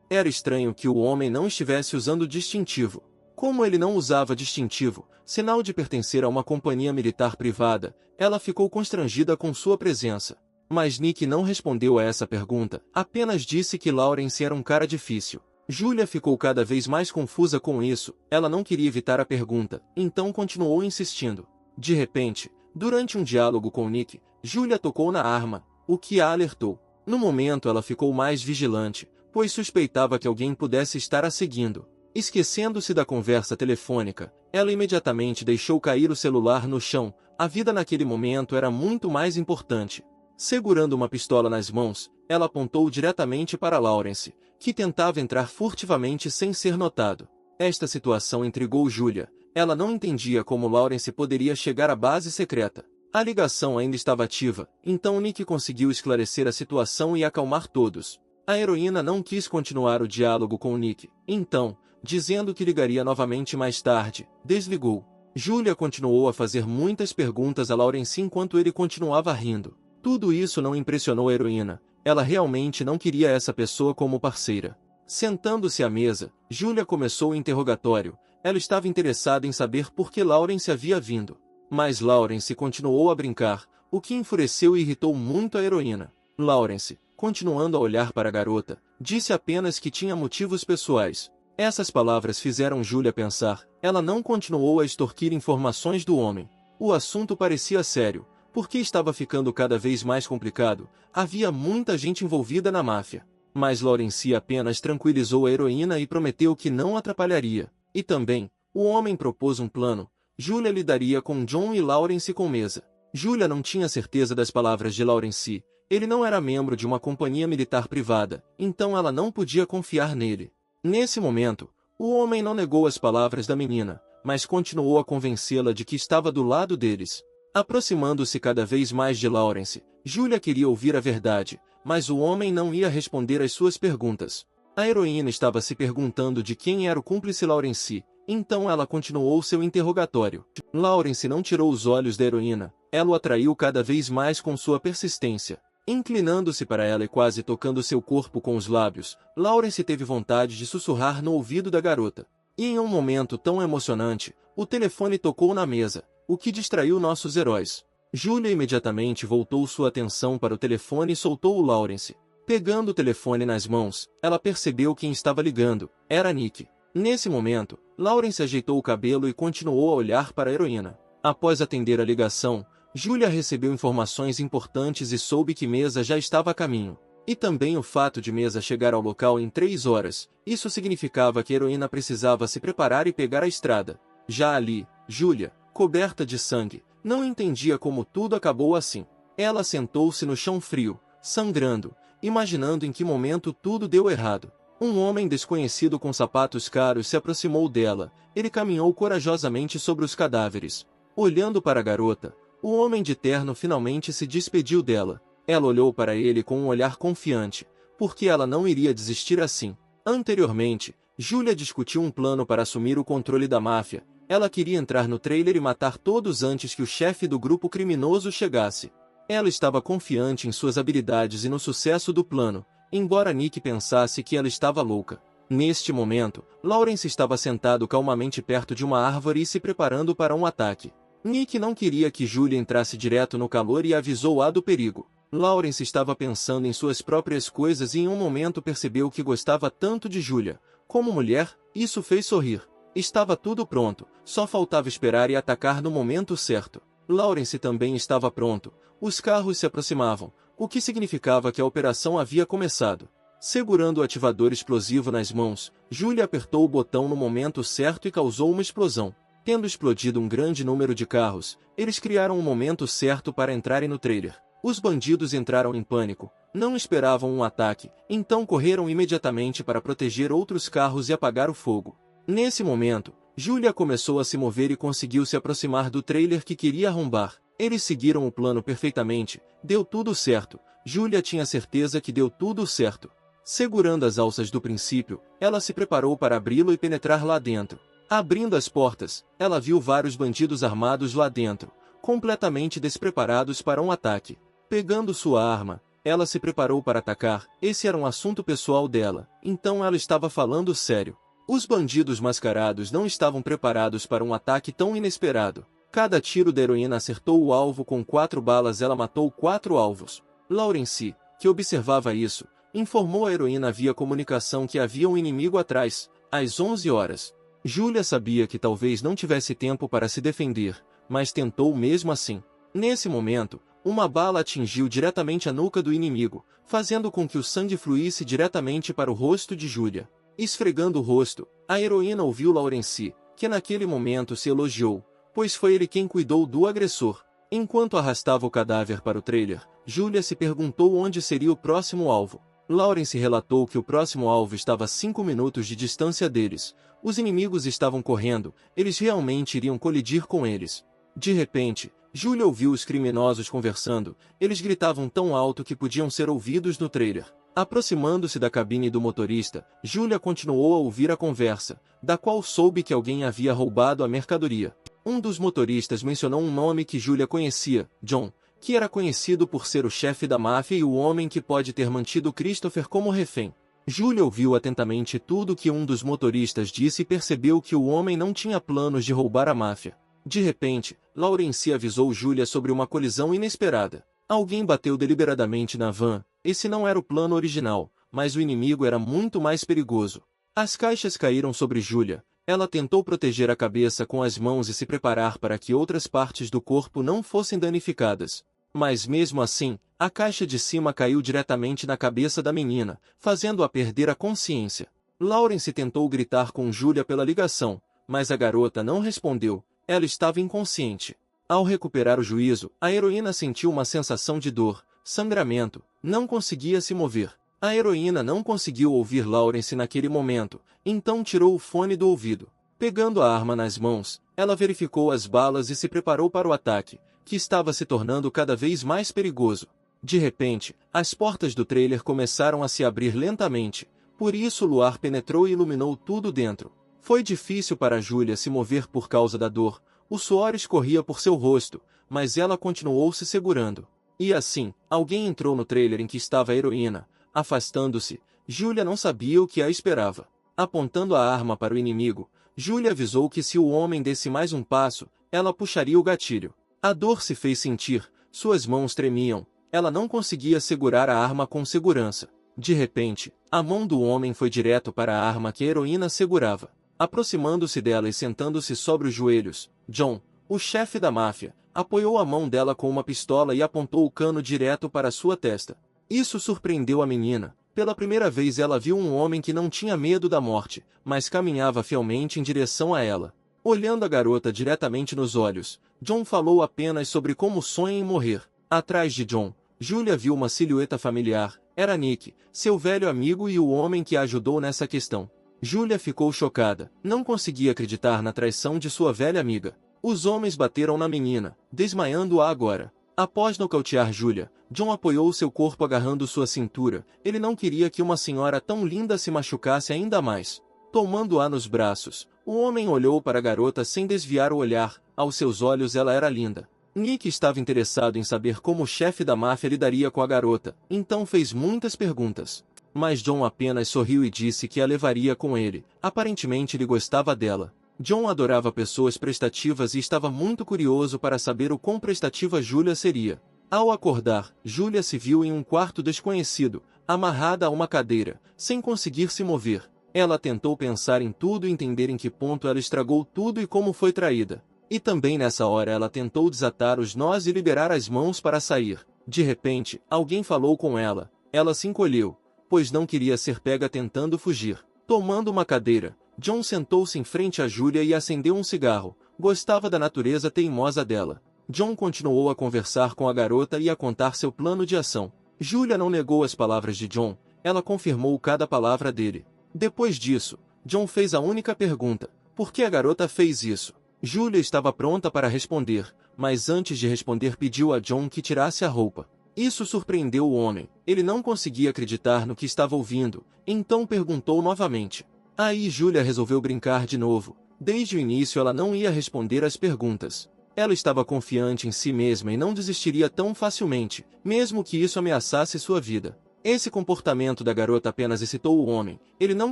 Era estranho que o homem não estivesse usando distintivo. Como ele não usava distintivo, sinal de pertencer a uma companhia militar privada, ela ficou constrangida com sua presença. Mas Nick não respondeu a essa pergunta, apenas disse que Lawrence era um cara difícil. Julia ficou cada vez mais confusa com isso. Ela não queria evitar a pergunta, então continuou insistindo. De repente, durante um diálogo com Nick, Julia tocou na arma, o que a alertou. No momento ela ficou mais vigilante, pois suspeitava que alguém pudesse estar a seguindo. Esquecendo-se da conversa telefônica, Ela imediatamente deixou cair o celular no chão. A vida naquele momento era muito mais importante. Segurando uma pistola nas mãos, ela apontou diretamente para Lawrence, que tentava entrar furtivamente sem ser notado. Esta situação intrigou Julia. Ela não entendia como Lawrence poderia chegar à base secreta. A ligação ainda estava ativa, então Nick conseguiu esclarecer a situação e acalmar todos. A heroína não quis continuar o diálogo com Nick, então, dizendo que ligaria novamente mais tarde, desligou. Julia continuou a fazer muitas perguntas a Lawrence enquanto ele continuava rindo. Tudo isso não impressionou a heroína. Ela realmente não queria essa pessoa como parceira. Sentando-se à mesa, Julia começou o interrogatório. Ela estava interessada em saber por que Lawrence havia vindo. Mas Lawrence continuou a brincar, o que enfureceu e irritou muito a heroína. Lawrence, continuando a olhar para a garota, disse apenas que tinha motivos pessoais. Essas palavras fizeram Julia pensar. Ela não continuou a extorquir informações do homem. O assunto parecia sério, porque estava ficando cada vez mais complicado. Havia muita gente envolvida na máfia. Mas Lawrence apenas tranquilizou a heroína e prometeu que não atrapalharia. E também, o homem propôs um plano. Julia lidaria com John e Lawrence com mesa. Julia não tinha certeza das palavras de Lawrence. Ele não era membro de uma companhia militar privada, então ela não podia confiar nele. Nesse momento, o homem não negou as palavras da menina, mas continuou a convencê-la de que estava do lado deles. Aproximando-se cada vez mais de Lawrence, Julia queria ouvir a verdade, mas o homem não ia responder às suas perguntas. A heroína estava se perguntando de quem era o cúmplice Lawrence, então ela continuou seu interrogatório. Lawrence não tirou os olhos da heroína, ela o atraiu cada vez mais com sua persistência. Inclinando-se para ela e quase tocando seu corpo com os lábios, Lawrence teve vontade de sussurrar no ouvido da garota. E em um momento tão emocionante, o telefone tocou na mesa, o que distraiu nossos heróis. Julia imediatamente voltou sua atenção para o telefone e soltou o Lawrence. Pegando o telefone nas mãos, ela percebeu quem estava ligando. Era Nick. Nesse momento, Lawrence ajeitou o cabelo e continuou a olhar para a heroína. Após atender a ligação, Julia recebeu informações importantes e soube que Mesa já estava a caminho. E também o fato de Mesa chegar ao local em 3 horas. Isso significava que a heroína precisava se preparar e pegar a estrada. Já ali, Julia, coberta de sangue, não entendia como tudo acabou assim. Ela sentou-se no chão frio, sangrando, imaginando em que momento tudo deu errado. Um homem desconhecido com sapatos caros se aproximou dela. Ele caminhou corajosamente sobre os cadáveres. Olhando para a garota, o homem de terno finalmente se despediu dela. Ela olhou para ele com um olhar confiante, porque ela não iria desistir assim. Anteriormente, Julia discutiu um plano para assumir o controle da máfia. Ela queria entrar no trailer e matar todos antes que o chefe do grupo criminoso chegasse. Ela estava confiante em suas habilidades e no sucesso do plano, embora Nick pensasse que ela estava louca. Neste momento, Lawrence estava sentado calmamente perto de uma árvore e se preparando para um ataque. Nick não queria que Julia entrasse direto no calor e avisou-a do perigo. Lawrence estava pensando em suas próprias coisas e em um momento percebeu que gostava tanto de Julia. Como mulher, isso fez sorrir. Estava tudo pronto, só faltava esperar e atacar no momento certo. Lawrence também estava pronto. Os carros se aproximavam, o que significava que a operação havia começado. Segurando o ativador explosivo nas mãos, Julia apertou o botão no momento certo e causou uma explosão. Tendo explodido um grande número de carros, eles criaram um momento certo para entrarem no trailer. Os bandidos entraram em pânico, não esperavam um ataque, então correram imediatamente para proteger outros carros e apagar o fogo. Nesse momento, Julia começou a se mover e conseguiu se aproximar do trailer que queria arrombar. Eles seguiram o plano perfeitamente, deu tudo certo. Julia tinha certeza que deu tudo certo. Segurando as alças do princípio, ela se preparou para abri-lo e penetrar lá dentro. Abrindo as portas, ela viu vários bandidos armados lá dentro, completamente despreparados para um ataque. Pegando sua arma, ela se preparou para atacar. Esse era um assunto pessoal dela, então ela estava falando sério. Os bandidos mascarados não estavam preparados para um ataque tão inesperado. Cada tiro da heroína acertou o alvo com 4 balas. Ela matou 4 alvos. Lawrence, que observava isso, informou a heroína via comunicação que havia um inimigo atrás, às 11 horas. Julia sabia que talvez não tivesse tempo para se defender, mas tentou mesmo assim. Nesse momento, uma bala atingiu diretamente a nuca do inimigo, fazendo com que o sangue fluísse diretamente para o rosto de Julia. Esfregando o rosto, a heroína ouviu Lawrence, que naquele momento se elogiou, pois foi ele quem cuidou do agressor. Enquanto arrastava o cadáver para o trailer, Julia se perguntou onde seria o próximo alvo. Lawrence relatou que o próximo alvo estava a 5 minutos de distância deles. Os inimigos estavam correndo, eles realmente iriam colidir com eles. De repente, Julia ouviu os criminosos conversando, eles gritavam tão alto que podiam ser ouvidos no trailer. Aproximando-se da cabine do motorista, Julia continuou a ouvir a conversa, da qual soube que alguém havia roubado a mercadoria. Um dos motoristas mencionou um nome que Julia conhecia, John, que era conhecido por ser o chefe da máfia e o homem que pode ter mantido Christopher como refém. Julia ouviu atentamente tudo que um dos motoristas disse e percebeu que o homem não tinha planos de roubar a máfia. De repente, Lawrence avisou Julia sobre uma colisão inesperada. Alguém bateu deliberadamente na van. Esse não era o plano original, mas o inimigo era muito mais perigoso. As caixas caíram sobre Julia. Ela tentou proteger a cabeça com as mãos e se preparar para que outras partes do corpo não fossem danificadas. Mas mesmo assim, a caixa de cima caiu diretamente na cabeça da menina, fazendo-a perder a consciência. Lawrence tentou gritar com Julia pela ligação, mas a garota não respondeu. Ela estava inconsciente. Ao recuperar o juízo, a heroína sentiu uma sensação de dor, sangramento, não conseguia se mover. A heroína não conseguiu ouvir Lawrence naquele momento, então tirou o fone do ouvido. Pegando a arma nas mãos, ela verificou as balas e se preparou para o ataque, que estava se tornando cada vez mais perigoso. De repente, as portas do trailer começaram a se abrir lentamente, por isso o luar penetrou e iluminou tudo dentro. Foi difícil para Julia se mover por causa da dor, o suor escorria por seu rosto, mas ela continuou se segurando. E assim, alguém entrou no trailer em que estava a heroína. Afastando-se, Julia não sabia o que a esperava. Apontando a arma para o inimigo, Julia avisou que se o homem desse mais um passo, ela puxaria o gatilho. A dor se fez sentir, suas mãos tremiam, ela não conseguia segurar a arma com segurança. De repente, a mão do homem foi direto para a arma que a heroína segurava. Aproximando-se dela e sentando-se sobre os joelhos, John, o chefe da máfia, apoiou a mão dela com uma pistola e apontou o cano direto para sua testa. Isso surpreendeu a menina. Pela primeira vez ela viu um homem que não tinha medo da morte, mas caminhava fielmente em direção a ela. Olhando a garota diretamente nos olhos, John falou apenas sobre como sonha em morrer. Atrás de John, Julia viu uma silhueta familiar. Era Nick, seu velho amigo e o homem que a ajudou nessa questão. Julia ficou chocada, não conseguia acreditar na traição de sua velha amiga. Os homens bateram na menina, desmaiando-a agora. Após nocautear Julia, John apoiou seu corpo agarrando sua cintura. Ele não queria que uma senhora tão linda se machucasse ainda mais. Tomando-a nos braços, o homem olhou para a garota sem desviar o olhar. Aos seus olhos ela era linda. Nick estava interessado em saber como o chefe da máfia lidaria com a garota, então fez muitas perguntas. Mas John apenas sorriu e disse que a levaria com ele. Aparentemente ele gostava dela. John adorava pessoas prestativas e estava muito curioso para saber o quão prestativa Julia seria. Ao acordar, Julia se viu em um quarto desconhecido, amarrada a uma cadeira, sem conseguir se mover. Ela tentou pensar em tudo e entender em que ponto ela estragou tudo e como foi traída. E também nessa hora ela tentou desatar os nós e liberar as mãos para sair. De repente, alguém falou com ela. Ela se encolheu, pois não queria ser pega tentando fugir. Tomando uma cadeira, John sentou-se em frente a Julia e acendeu um cigarro. Gostava da natureza teimosa dela. John continuou a conversar com a garota e a contar seu plano de ação. Julia não negou as palavras de John, ela confirmou cada palavra dele. Depois disso, John fez a única pergunta: por que a garota fez isso? Julia estava pronta para responder, mas antes de responder pediu a John que tirasse a roupa. Isso surpreendeu o homem, ele não conseguia acreditar no que estava ouvindo, então perguntou novamente. Aí Julia resolveu brincar de novo. Desde o início ela não ia responder às perguntas. Ela estava confiante em si mesma e não desistiria tão facilmente, mesmo que isso ameaçasse sua vida. Esse comportamento da garota apenas excitou o homem. Ele não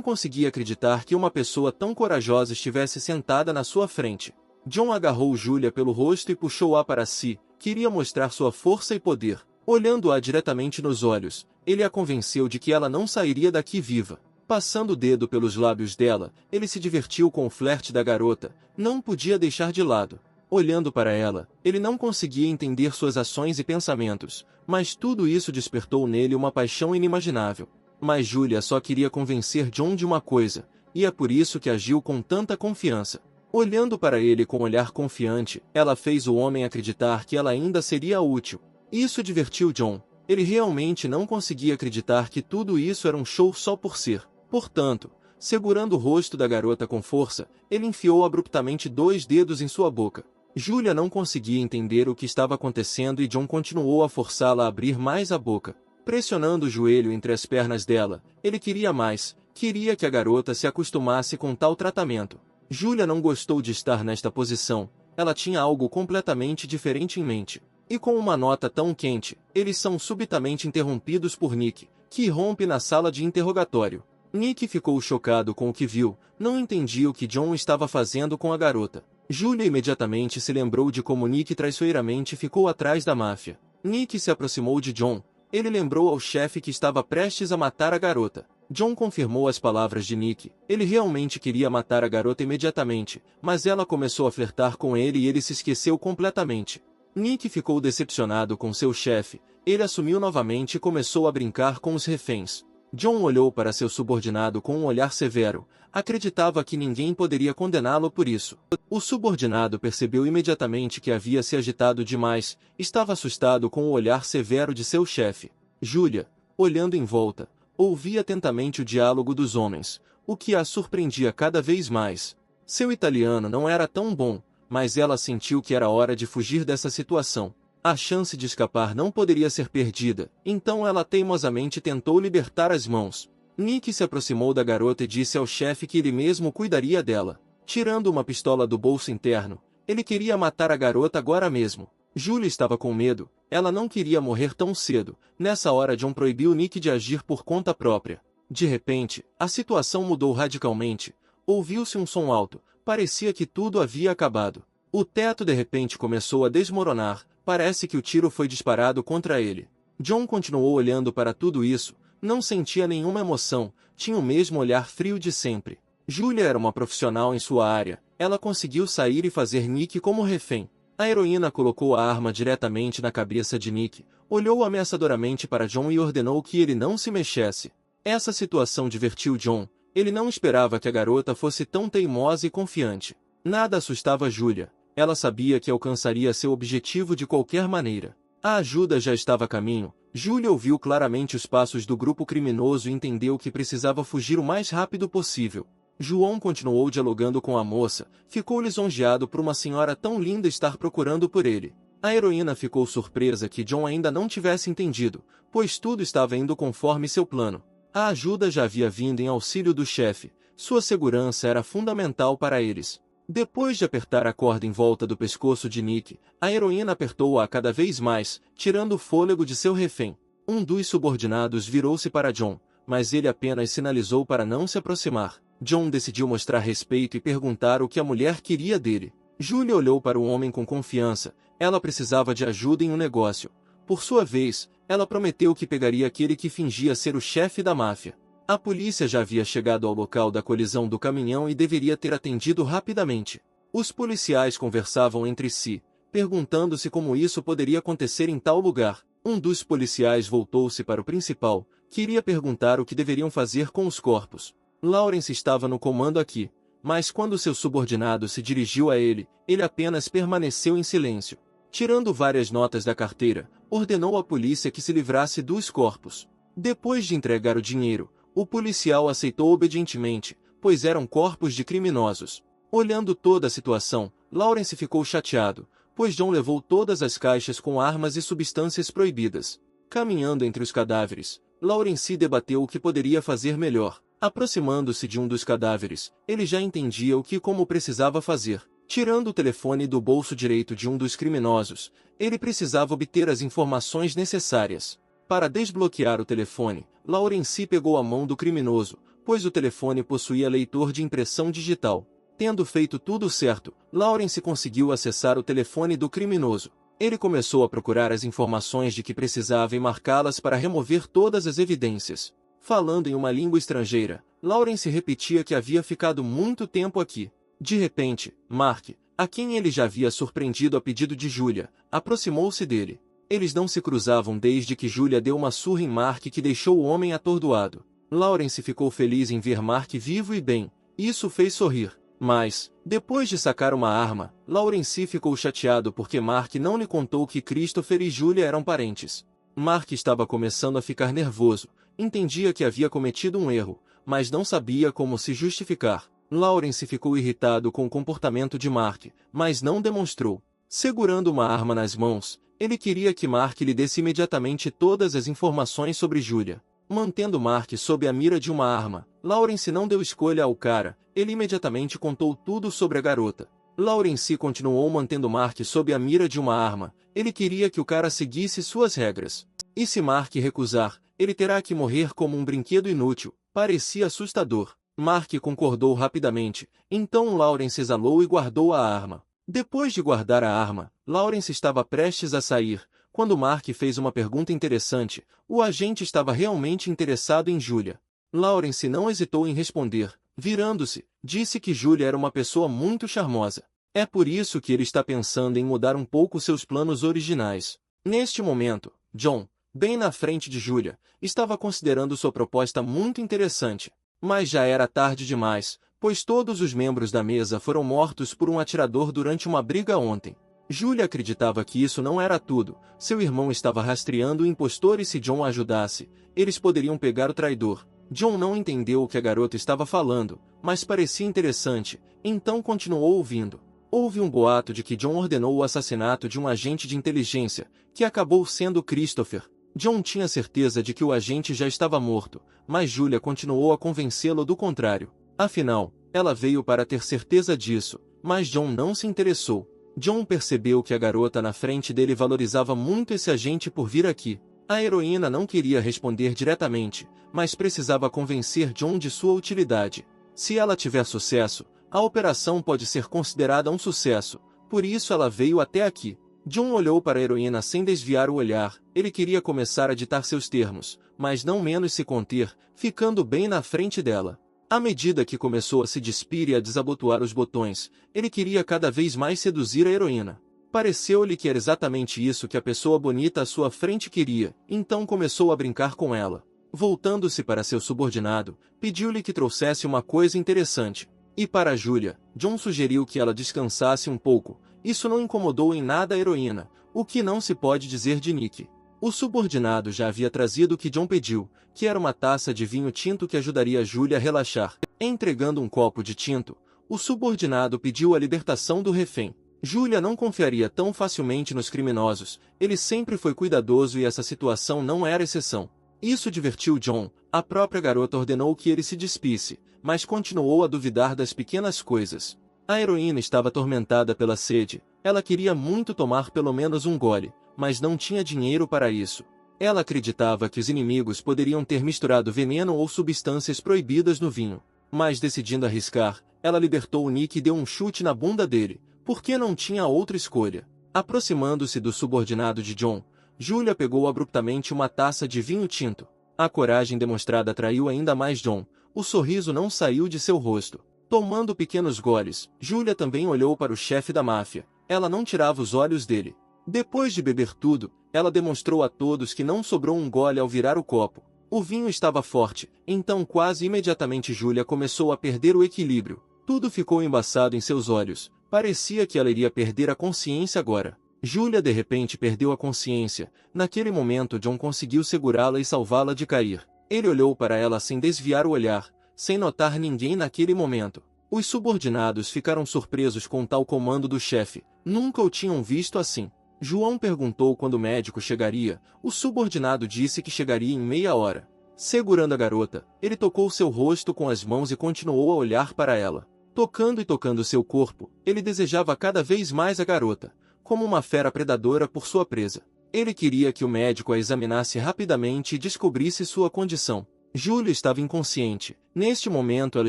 conseguia acreditar que uma pessoa tão corajosa estivesse sentada na sua frente. John agarrou Julia pelo rosto e puxou-a para si. Queria mostrar sua força e poder. Olhando-a diretamente nos olhos, ele a convenceu de que ela não sairia daqui viva. Passando o dedo pelos lábios dela, ele se divertiu com o flerte da garota. Não podia deixar de lado. Olhando para ela, ele não conseguia entender suas ações e pensamentos, mas tudo isso despertou nele uma paixão inimaginável. Mas Julia só queria convencer John de uma coisa, e é por isso que agiu com tanta confiança. Olhando para ele com um olhar confiante, ela fez o homem acreditar que ela ainda seria útil. Isso divertiu John. Ele realmente não conseguia acreditar que tudo isso era um show só por ser. Portanto, segurando o rosto da garota com força, ele enfiou abruptamente 2 dedos em sua boca. Julia não conseguia entender o que estava acontecendo e John continuou a forçá-la a abrir mais a boca. Pressionando o joelho entre as pernas dela, ele queria mais, queria que a garota se acostumasse com tal tratamento. Julia não gostou de estar nesta posição, ela tinha algo completamente diferente em mente. E com uma nota tão quente, eles são subitamente interrompidos por Nick, que irrompe na sala de interrogatório. Nick ficou chocado com o que viu, não entendia o que John estava fazendo com a garota. Julia imediatamente se lembrou de como Nick traiçoeiramente ficou atrás da máfia. Nick se aproximou de John. Ele lembrou ao chefe que estava prestes a matar a garota. John confirmou as palavras de Nick. Ele realmente queria matar a garota imediatamente, mas ela começou a flertar com ele e ele se esqueceu completamente. Nick ficou decepcionado com seu chefe. Ele assumiu novamente e começou a brincar com os reféns. John olhou para seu subordinado com um olhar severo. Acreditava que ninguém poderia condená-lo por isso. O subordinado percebeu imediatamente que havia se agitado demais. Estava assustado com o olhar severo de seu chefe. Julia, olhando em volta, ouvia atentamente o diálogo dos homens, o que a surpreendia cada vez mais. Seu italiano não era tão bom, mas ela sentiu que era hora de fugir dessa situação. A chance de escapar não poderia ser perdida, então ela teimosamente tentou libertar as mãos. Nick se aproximou da garota e disse ao chefe que ele mesmo cuidaria dela. Tirando uma pistola do bolso interno, ele queria matar a garota agora mesmo. Julia estava com medo, ela não queria morrer tão cedo. Nessa hora John proibiu Nick de agir por conta própria. De repente, a situação mudou radicalmente. Ouviu-se um som alto, parecia que tudo havia acabado. O teto de repente começou a desmoronar, parece que o tiro foi disparado contra ele. John continuou olhando para tudo isso, não sentia nenhuma emoção, tinha o mesmo olhar frio de sempre. Julia era uma profissional em sua área, ela conseguiu sair e fazer Nick como refém. A heroína colocou a arma diretamente na cabeça de Nick, olhou ameaçadoramente para John e ordenou que ele não se mexesse. Essa situação divertiu John, ele não esperava que a garota fosse tão teimosa e confiante. Nada assustava Julia, ela sabia que alcançaria seu objetivo de qualquer maneira. A ajuda já estava a caminho. Julia ouviu claramente os passos do grupo criminoso e entendeu que precisava fugir o mais rápido possível. João continuou dialogando com a moça, ficou lisonjeado por uma senhora tão linda estar procurando por ele. A heroína ficou surpresa que John ainda não tivesse entendido, pois tudo estava indo conforme seu plano. A ajuda já havia vindo em auxílio do chefe, sua segurança era fundamental para eles. Depois de apertar a corda em volta do pescoço de Nick, a heroína apertou-a cada vez mais, tirando o fôlego de seu refém. Um dos subordinados virou-se para John, mas ele apenas sinalizou para não se aproximar. John decidiu mostrar respeito e perguntar o que a mulher queria dele. Julia olhou para o homem com confiança, ela precisava de ajuda em um negócio. Por sua vez, ela prometeu que pegaria aquele que fingia ser o chefe da máfia. A polícia já havia chegado ao local da colisão do caminhão e deveria ter atendido rapidamente. Os policiais conversavam entre si, perguntando-se como isso poderia acontecer em tal lugar. Um dos policiais voltou-se para o principal, queria perguntar o que deveriam fazer com os corpos. Lawrence estava no comando aqui, mas quando seu subordinado se dirigiu a ele, ele apenas permaneceu em silêncio. Tirando várias notas da carteira, ordenou à polícia que se livrasse dos corpos. Depois de entregar o dinheiro, o policial aceitou obedientemente, pois eram corpos de criminosos. Olhando toda a situação, Lawrence ficou chateado, pois John levou todas as caixas com armas e substâncias proibidas. Caminhando entre os cadáveres, Lawrence debateu o que poderia fazer melhor. Aproximando-se de um dos cadáveres, ele já entendia o que e como precisava fazer. Tirando o telefone do bolso direito de um dos criminosos, ele precisava obter as informações necessárias. Para desbloquear o telefone, Lawrence pegou a mão do criminoso, pois o telefone possuía leitor de impressão digital. Tendo feito tudo certo, Lawrence conseguiu acessar o telefone do criminoso. Ele começou a procurar as informações de que precisava e marcá-las para remover todas as evidências. Falando em uma língua estrangeira, Lawrence repetia que havia ficado muito tempo aqui. De repente, Mark, a quem ele já havia surpreendido a pedido de Julia, aproximou-se dele. Eles não se cruzavam desde que Julia deu uma surra em Mark que deixou o homem atordoado. Lawrence ficou feliz em ver Mark vivo e bem. Isso fez sorrir. Mas, depois de sacar uma arma, Lawrence ficou chateado porque Mark não lhe contou que Christopher e Julia eram parentes. Mark estava começando a ficar nervoso, entendia que havia cometido um erro, mas não sabia como se justificar. Lawrence ficou irritado com o comportamento de Mark, mas não demonstrou. Segurando uma arma nas mãos, ele queria que Mark lhe desse imediatamente todas as informações sobre Julia. Mantendo Mark sob a mira de uma arma, Lawrence não deu escolha ao cara, ele imediatamente contou tudo sobre a garota. Lawrence continuou mantendo Mark sob a mira de uma arma, ele queria que o cara seguisse suas regras. E se Mark recusar, ele terá que morrer como um brinquedo inútil, parecia assustador. Mark concordou rapidamente, então Lawrence exalou e guardou a arma. Depois de guardar a arma, Lawrence estava prestes a sair, quando Mark fez uma pergunta interessante. O agente estava realmente interessado em Julia. Lawrence não hesitou em responder. Virando-se, disse que Julia era uma pessoa muito charmosa. É por isso que ele está pensando em mudar um pouco seus planos originais. Neste momento, John, bem na frente de Julia, estava considerando sua proposta muito interessante. Mas já era tarde demais, pois todos os membros da mesa foram mortos por um atirador durante uma briga ontem. Julia acreditava que isso não era tudo. Seu irmão estava rastreando o impostor e se John ajudasse, eles poderiam pegar o traidor. John não entendeu o que a garota estava falando, mas parecia interessante, então continuou ouvindo. Houve um boato de que John ordenou o assassinato de um agente de inteligência, que acabou sendo Christopher. John tinha certeza de que o agente já estava morto, mas Julia continuou a convencê-lo do contrário. Afinal, ela veio para ter certeza disso, mas John não se interessou. John percebeu que a garota na frente dele valorizava muito esse agente por vir aqui. A heroína não queria responder diretamente, mas precisava convencer John de sua utilidade. Se ela tiver sucesso, a operação pode ser considerada um sucesso, por isso ela veio até aqui. John olhou para a heroína sem desviar o olhar, ele queria começar a ditar seus termos, mas não menos se conter, ficando bem na frente dela. À medida que começou a se despir e a desabotoar os botões, ele queria cada vez mais seduzir a heroína. Pareceu-lhe que era exatamente isso que a pessoa bonita à sua frente queria, então começou a brincar com ela. Voltando-se para seu subordinado, pediu-lhe que trouxesse uma coisa interessante. E para Julia, John sugeriu que ela descansasse um pouco. Isso não incomodou em nada a heroína, o que não se pode dizer de Nick. O subordinado já havia trazido o que John pediu, que era uma taça de vinho tinto que ajudaria Julia a relaxar. Entregando um copo de tinto, o subordinado pediu a libertação do refém. Julia não confiaria tão facilmente nos criminosos, ele sempre foi cuidadoso e essa situação não era exceção. Isso divertiu John, a própria garota ordenou que ele se despisse, mas continuou a duvidar das pequenas coisas. A heroína estava atormentada pela sede, ela queria muito tomar pelo menos um gole, mas não tinha dinheiro para isso. Ela acreditava que os inimigos poderiam ter misturado veneno ou substâncias proibidas no vinho. Mas decidindo arriscar, ela libertou o Nick e deu um chute na bunda dele, porque não tinha outra escolha. Aproximando-se do subordinado de John, Julia pegou abruptamente uma taça de vinho tinto. A coragem demonstrada atraiu ainda mais John, o sorriso não saiu de seu rosto. Tomando pequenos goles, Julia também olhou para o chefe da máfia, ela não tirava os olhos dele. Depois de beber tudo, ela demonstrou a todos que não sobrou um gole ao virar o copo. O vinho estava forte, então quase imediatamente Julia começou a perder o equilíbrio. Tudo ficou embaçado em seus olhos, parecia que ela iria perder a consciência agora. Julia de repente perdeu a consciência, naquele momento John conseguiu segurá-la e salvá-la de cair. Ele olhou para ela sem desviar o olhar, sem notar ninguém naquele momento. Os subordinados ficaram surpresos com tal comando do chefe, nunca o tinham visto assim. João perguntou quando o médico chegaria, o subordinado disse que chegaria em meia hora. Segurando a garota, ele tocou seu rosto com as mãos e continuou a olhar para ela. Tocando e tocando seu corpo, ele desejava cada vez mais a garota, como uma fera predadora por sua presa. Ele queria que o médico a examinasse rapidamente e descobrisse sua condição. Júlia estava inconsciente. Neste momento ela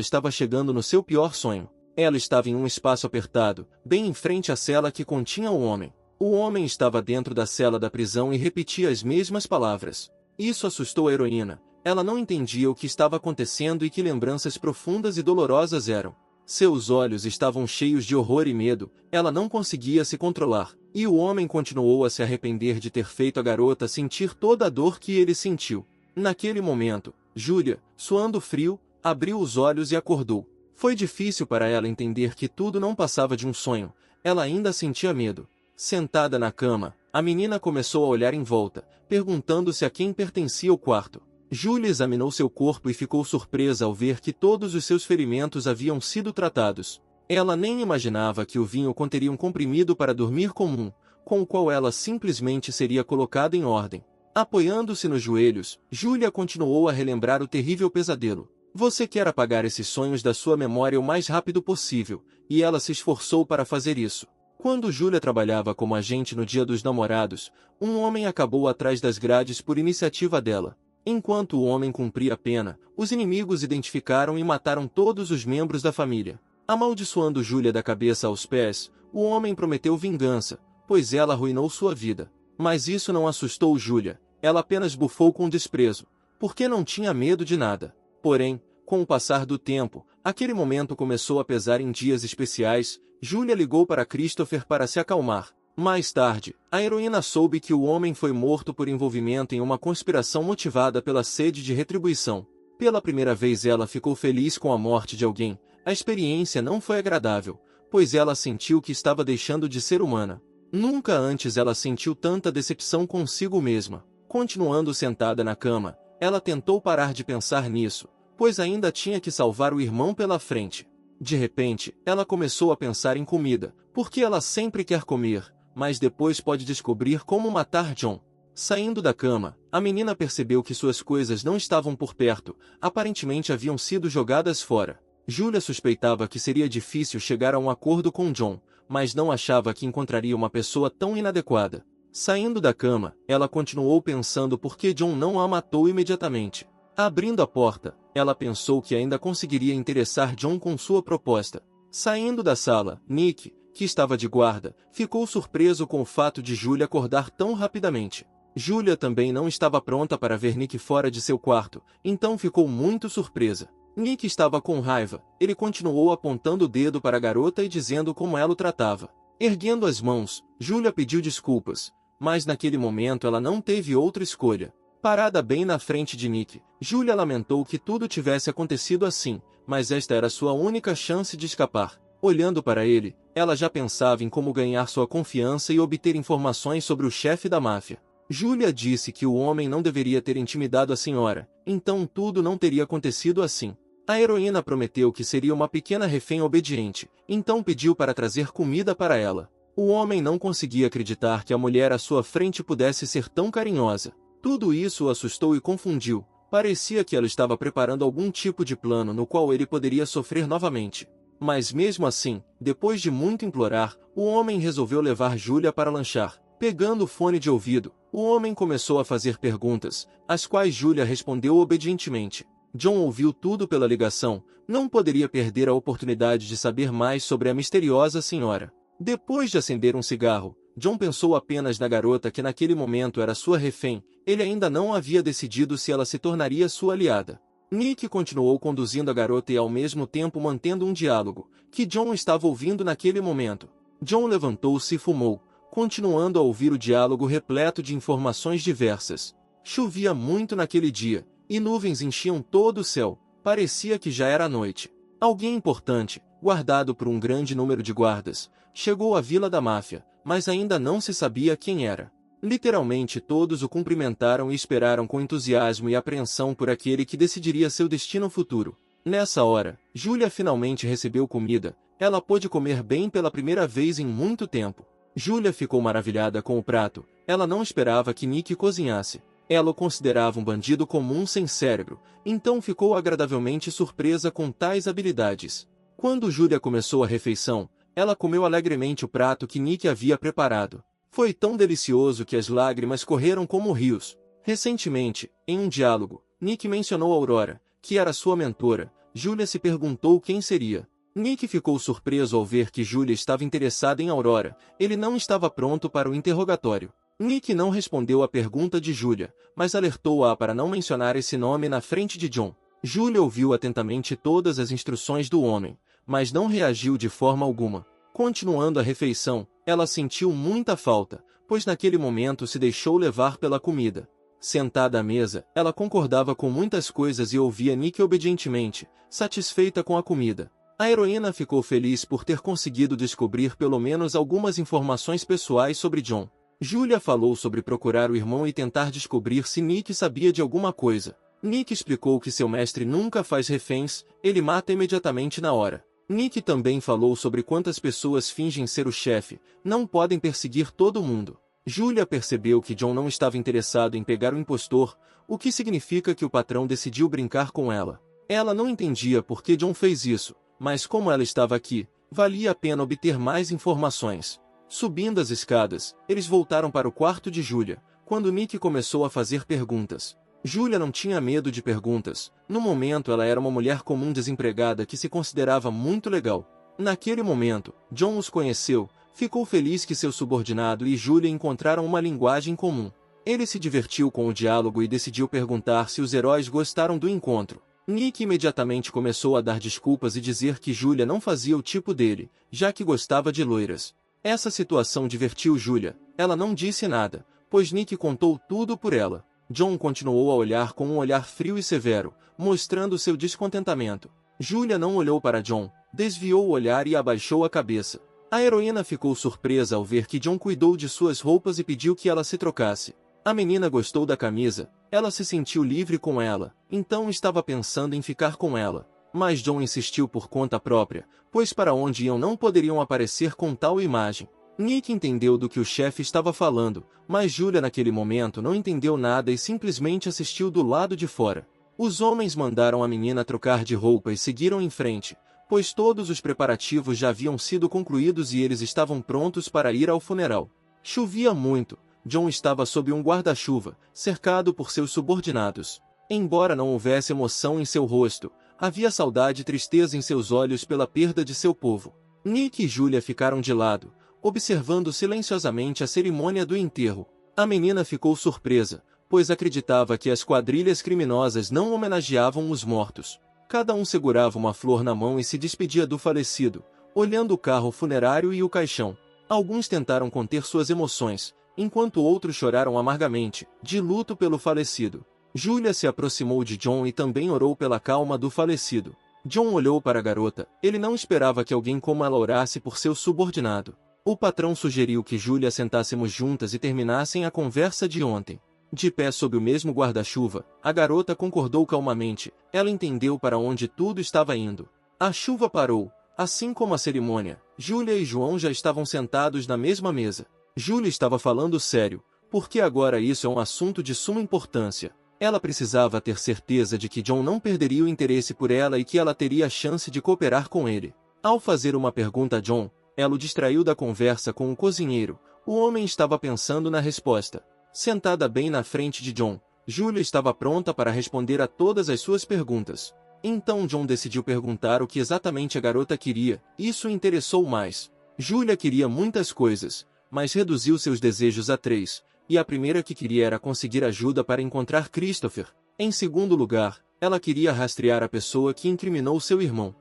estava chegando no seu pior sonho. Ela estava em um espaço apertado, bem em frente à cela que continha o homem. O homem estava dentro da cela da prisão e repetia as mesmas palavras. Isso assustou a heroína. Ela não entendia o que estava acontecendo e que lembranças profundas e dolorosas eram. Seus olhos estavam cheios de horror e medo, ela não conseguia se controlar, e o homem continuou a se arrepender de ter feito a garota sentir toda a dor que ele sentiu. Naquele momento, Júlia, suando frio, abriu os olhos e acordou. Foi difícil para ela entender que tudo não passava de um sonho, ela ainda sentia medo. Sentada na cama, a menina começou a olhar em volta, perguntando-se a quem pertencia o quarto. Julia examinou seu corpo e ficou surpresa ao ver que todos os seus ferimentos haviam sido tratados. Ela nem imaginava que o vinho conteria um comprimido para dormir comum, com o qual ela simplesmente seria colocada em ordem. Apoiando-se nos joelhos, Julia continuou a relembrar o terrível pesadelo. Você quer apagar esses sonhos da sua memória o mais rápido possível, e ela se esforçou para fazer isso. Quando Julia trabalhava como agente no Dia dos Namorados, um homem acabou atrás das grades por iniciativa dela. Enquanto o homem cumpria a pena, os inimigos identificaram e mataram todos os membros da família. Amaldiçoando Julia da cabeça aos pés, o homem prometeu vingança, pois ela arruinou sua vida. Mas isso não assustou Julia, ela apenas bufou com desprezo, porque não tinha medo de nada. Porém, com o passar do tempo, aquele momento começou a pesar em dias especiais. Julia ligou para Christopher para se acalmar. Mais tarde, a heroína soube que o homem foi morto por envolvimento em uma conspiração motivada pela sede de retribuição. Pela primeira vez ela ficou feliz com a morte de alguém. A experiência não foi agradável, pois ela sentiu que estava deixando de ser humana. Nunca antes ela sentiu tanta decepção consigo mesma. Continuando sentada na cama, ela tentou parar de pensar nisso, pois ainda tinha que salvar o irmão pela frente. De repente, ela começou a pensar em comida, porque ela sempre quer comer, mas depois pode descobrir como matar John. Saindo da cama, a menina percebeu que suas coisas não estavam por perto, aparentemente haviam sido jogadas fora. Julia suspeitava que seria difícil chegar a um acordo com John, mas não achava que encontraria uma pessoa tão inadequada. Saindo da cama, ela continuou pensando por que John não a matou imediatamente. Abrindo a porta, ela pensou que ainda conseguiria interessar John com sua proposta. Saindo da sala, Nick, que estava de guarda, ficou surpreso com o fato de Julia acordar tão rapidamente. Julia também não estava pronta para ver Nick fora de seu quarto, então ficou muito surpresa. Nick estava com raiva, ele continuou apontando o dedo para a garota e dizendo como ela o tratava. Erguendo as mãos, Julia pediu desculpas, mas naquele momento ela não teve outra escolha. Parada bem na frente de Nick, Julia lamentou que tudo tivesse acontecido assim, mas esta era sua única chance de escapar. Olhando para ele, ela já pensava em como ganhar sua confiança e obter informações sobre o chefe da máfia. Julia disse que o homem não deveria ter intimidado a senhora, então tudo não teria acontecido assim. A heroína prometeu que seria uma pequena refém obediente, então pediu para trazer comida para ela. O homem não conseguia acreditar que a mulher à sua frente pudesse ser tão carinhosa. Tudo isso o assustou e confundiu. Parecia que ela estava preparando algum tipo de plano no qual ele poderia sofrer novamente. Mas mesmo assim, depois de muito implorar, o homem resolveu levar Julia para lanchar. Pegando o fone de ouvido, o homem começou a fazer perguntas, às quais Julia respondeu obedientemente. John ouviu tudo pela ligação, não poderia perder a oportunidade de saber mais sobre a misteriosa senhora. Depois de acender um cigarro, John pensou apenas na garota que naquele momento era sua refém, ele ainda não havia decidido se ela se tornaria sua aliada. Nick continuou conduzindo a garota e ao mesmo tempo mantendo um diálogo, que John estava ouvindo naquele momento. John levantou-se e fumou, continuando a ouvir o diálogo repleto de informações diversas. Chovia muito naquele dia, e nuvens enchiam todo o céu, parecia que já era noite. Alguém importante, guardado por um grande número de guardas, chegou à vila da máfia, mas ainda não se sabia quem era. Literalmente todos o cumprimentaram e esperaram com entusiasmo e apreensão por aquele que decidiria seu destino futuro. Nessa hora, Julia finalmente recebeu comida, ela pôde comer bem pela primeira vez em muito tempo. Julia ficou maravilhada com o prato, ela não esperava que Nick cozinhasse. Ela o considerava um bandido comum sem cérebro, então ficou agradavelmente surpresa com tais habilidades. Quando Julia começou a refeição, ela comeu alegremente o prato que Nick havia preparado. Foi tão delicioso que as lágrimas correram como rios. Recentemente, em um diálogo, Nick mencionou Aurora, que era sua mentora. Julia se perguntou quem seria. Nick ficou surpreso ao ver que Julia estava interessada em Aurora. Ele não estava pronto para o interrogatório. Nick não respondeu à pergunta de Julia, mas alertou-a para não mencionar esse nome na frente de John. Julia ouviu atentamente todas as instruções do homem, mas não reagiu de forma alguma. Continuando a refeição, ela sentiu muita falta, pois naquele momento se deixou levar pela comida. Sentada à mesa, ela concordava com muitas coisas e ouvia Nick obedientemente, satisfeita com a comida. A heroína ficou feliz por ter conseguido descobrir pelo menos algumas informações pessoais sobre John. Julia falou sobre procurar o irmão e tentar descobrir se Nick sabia de alguma coisa. Nick explicou que seu mestre nunca faz reféns, ele mata imediatamente na hora. Nick também falou sobre quantas pessoas fingem ser o chefe, não podem perseguir todo mundo. Julia percebeu que John não estava interessado em pegar o impostor, o que significa que o patrão decidiu brincar com ela. Ela não entendia por que John fez isso, mas como ela estava aqui, valia a pena obter mais informações. Subindo as escadas, eles voltaram para o quarto de Julia, quando Nick começou a fazer perguntas. Julia não tinha medo de perguntas. No momento ela era uma mulher comum desempregada que se considerava muito legal. Naquele momento, John os conheceu, ficou feliz que seu subordinado e Julia encontraram uma linguagem comum. Ele se divertiu com o diálogo e decidiu perguntar se os heróis gostaram do encontro. Nick imediatamente começou a dar desculpas e dizer que Julia não fazia o tipo dele, já que gostava de loiras. Essa situação divertiu Julia. Ela não disse nada, pois Nick contou tudo por ela. John continuou a olhar com um olhar frio e severo, mostrando seu descontentamento. Julia não olhou para John, desviou o olhar e abaixou a cabeça. A heroína ficou surpresa ao ver que John cuidou de suas roupas e pediu que ela se trocasse. A menina gostou da camisa, ela se sentiu livre com ela, então estava pensando em ficar com ela. Mas John insistiu por conta própria, pois para onde iam não poderiam aparecer com tal imagem. Nick entendeu do que o chefe estava falando, mas Julia naquele momento não entendeu nada e simplesmente assistiu do lado de fora. Os homens mandaram a menina trocar de roupa e seguiram em frente, pois todos os preparativos já haviam sido concluídos e eles estavam prontos para ir ao funeral. Chovia muito, John estava sob um guarda-chuva, cercado por seus subordinados. Embora não houvesse emoção em seu rosto, havia saudade e tristeza em seus olhos pela perda de seu povo. Nick e Julia ficaram de lado, observando silenciosamente a cerimônia do enterro. A menina ficou surpresa, pois acreditava que as quadrilhas criminosas não homenageavam os mortos. Cada um segurava uma flor na mão e se despedia do falecido, olhando o carro funerário e o caixão. Alguns tentaram conter suas emoções, enquanto outros choraram amargamente, de luto pelo falecido. Julia se aproximou de John e também orou pela calma do falecido. John olhou para a garota, ele não esperava que alguém como ela orasse por seu subordinado. O patrão sugeriu que Julia sentássemos juntas e terminassem a conversa de ontem. De pé sob o mesmo guarda-chuva, a garota concordou calmamente, ela entendeu para onde tudo estava indo. A chuva parou, assim como a cerimônia. Julia e João já estavam sentados na mesma mesa. Julia estava falando sério, porque agora isso é um assunto de suma importância. Ela precisava ter certeza de que John não perderia o interesse por ela e que ela teria a chance de cooperar com ele. Ao fazer uma pergunta a John, ela o distraiu da conversa com o cozinheiro. O homem estava pensando na resposta. Sentada bem na frente de John, Julia estava pronta para responder a todas as suas perguntas. Então John decidiu perguntar o que exatamente a garota queria. Isso o interessou mais. Julia queria muitas coisas, mas reduziu seus desejos a 3, e a primeira que queria era conseguir ajuda para encontrar Christopher. Em segundo lugar, ela queria rastrear a pessoa que incriminou seu irmão.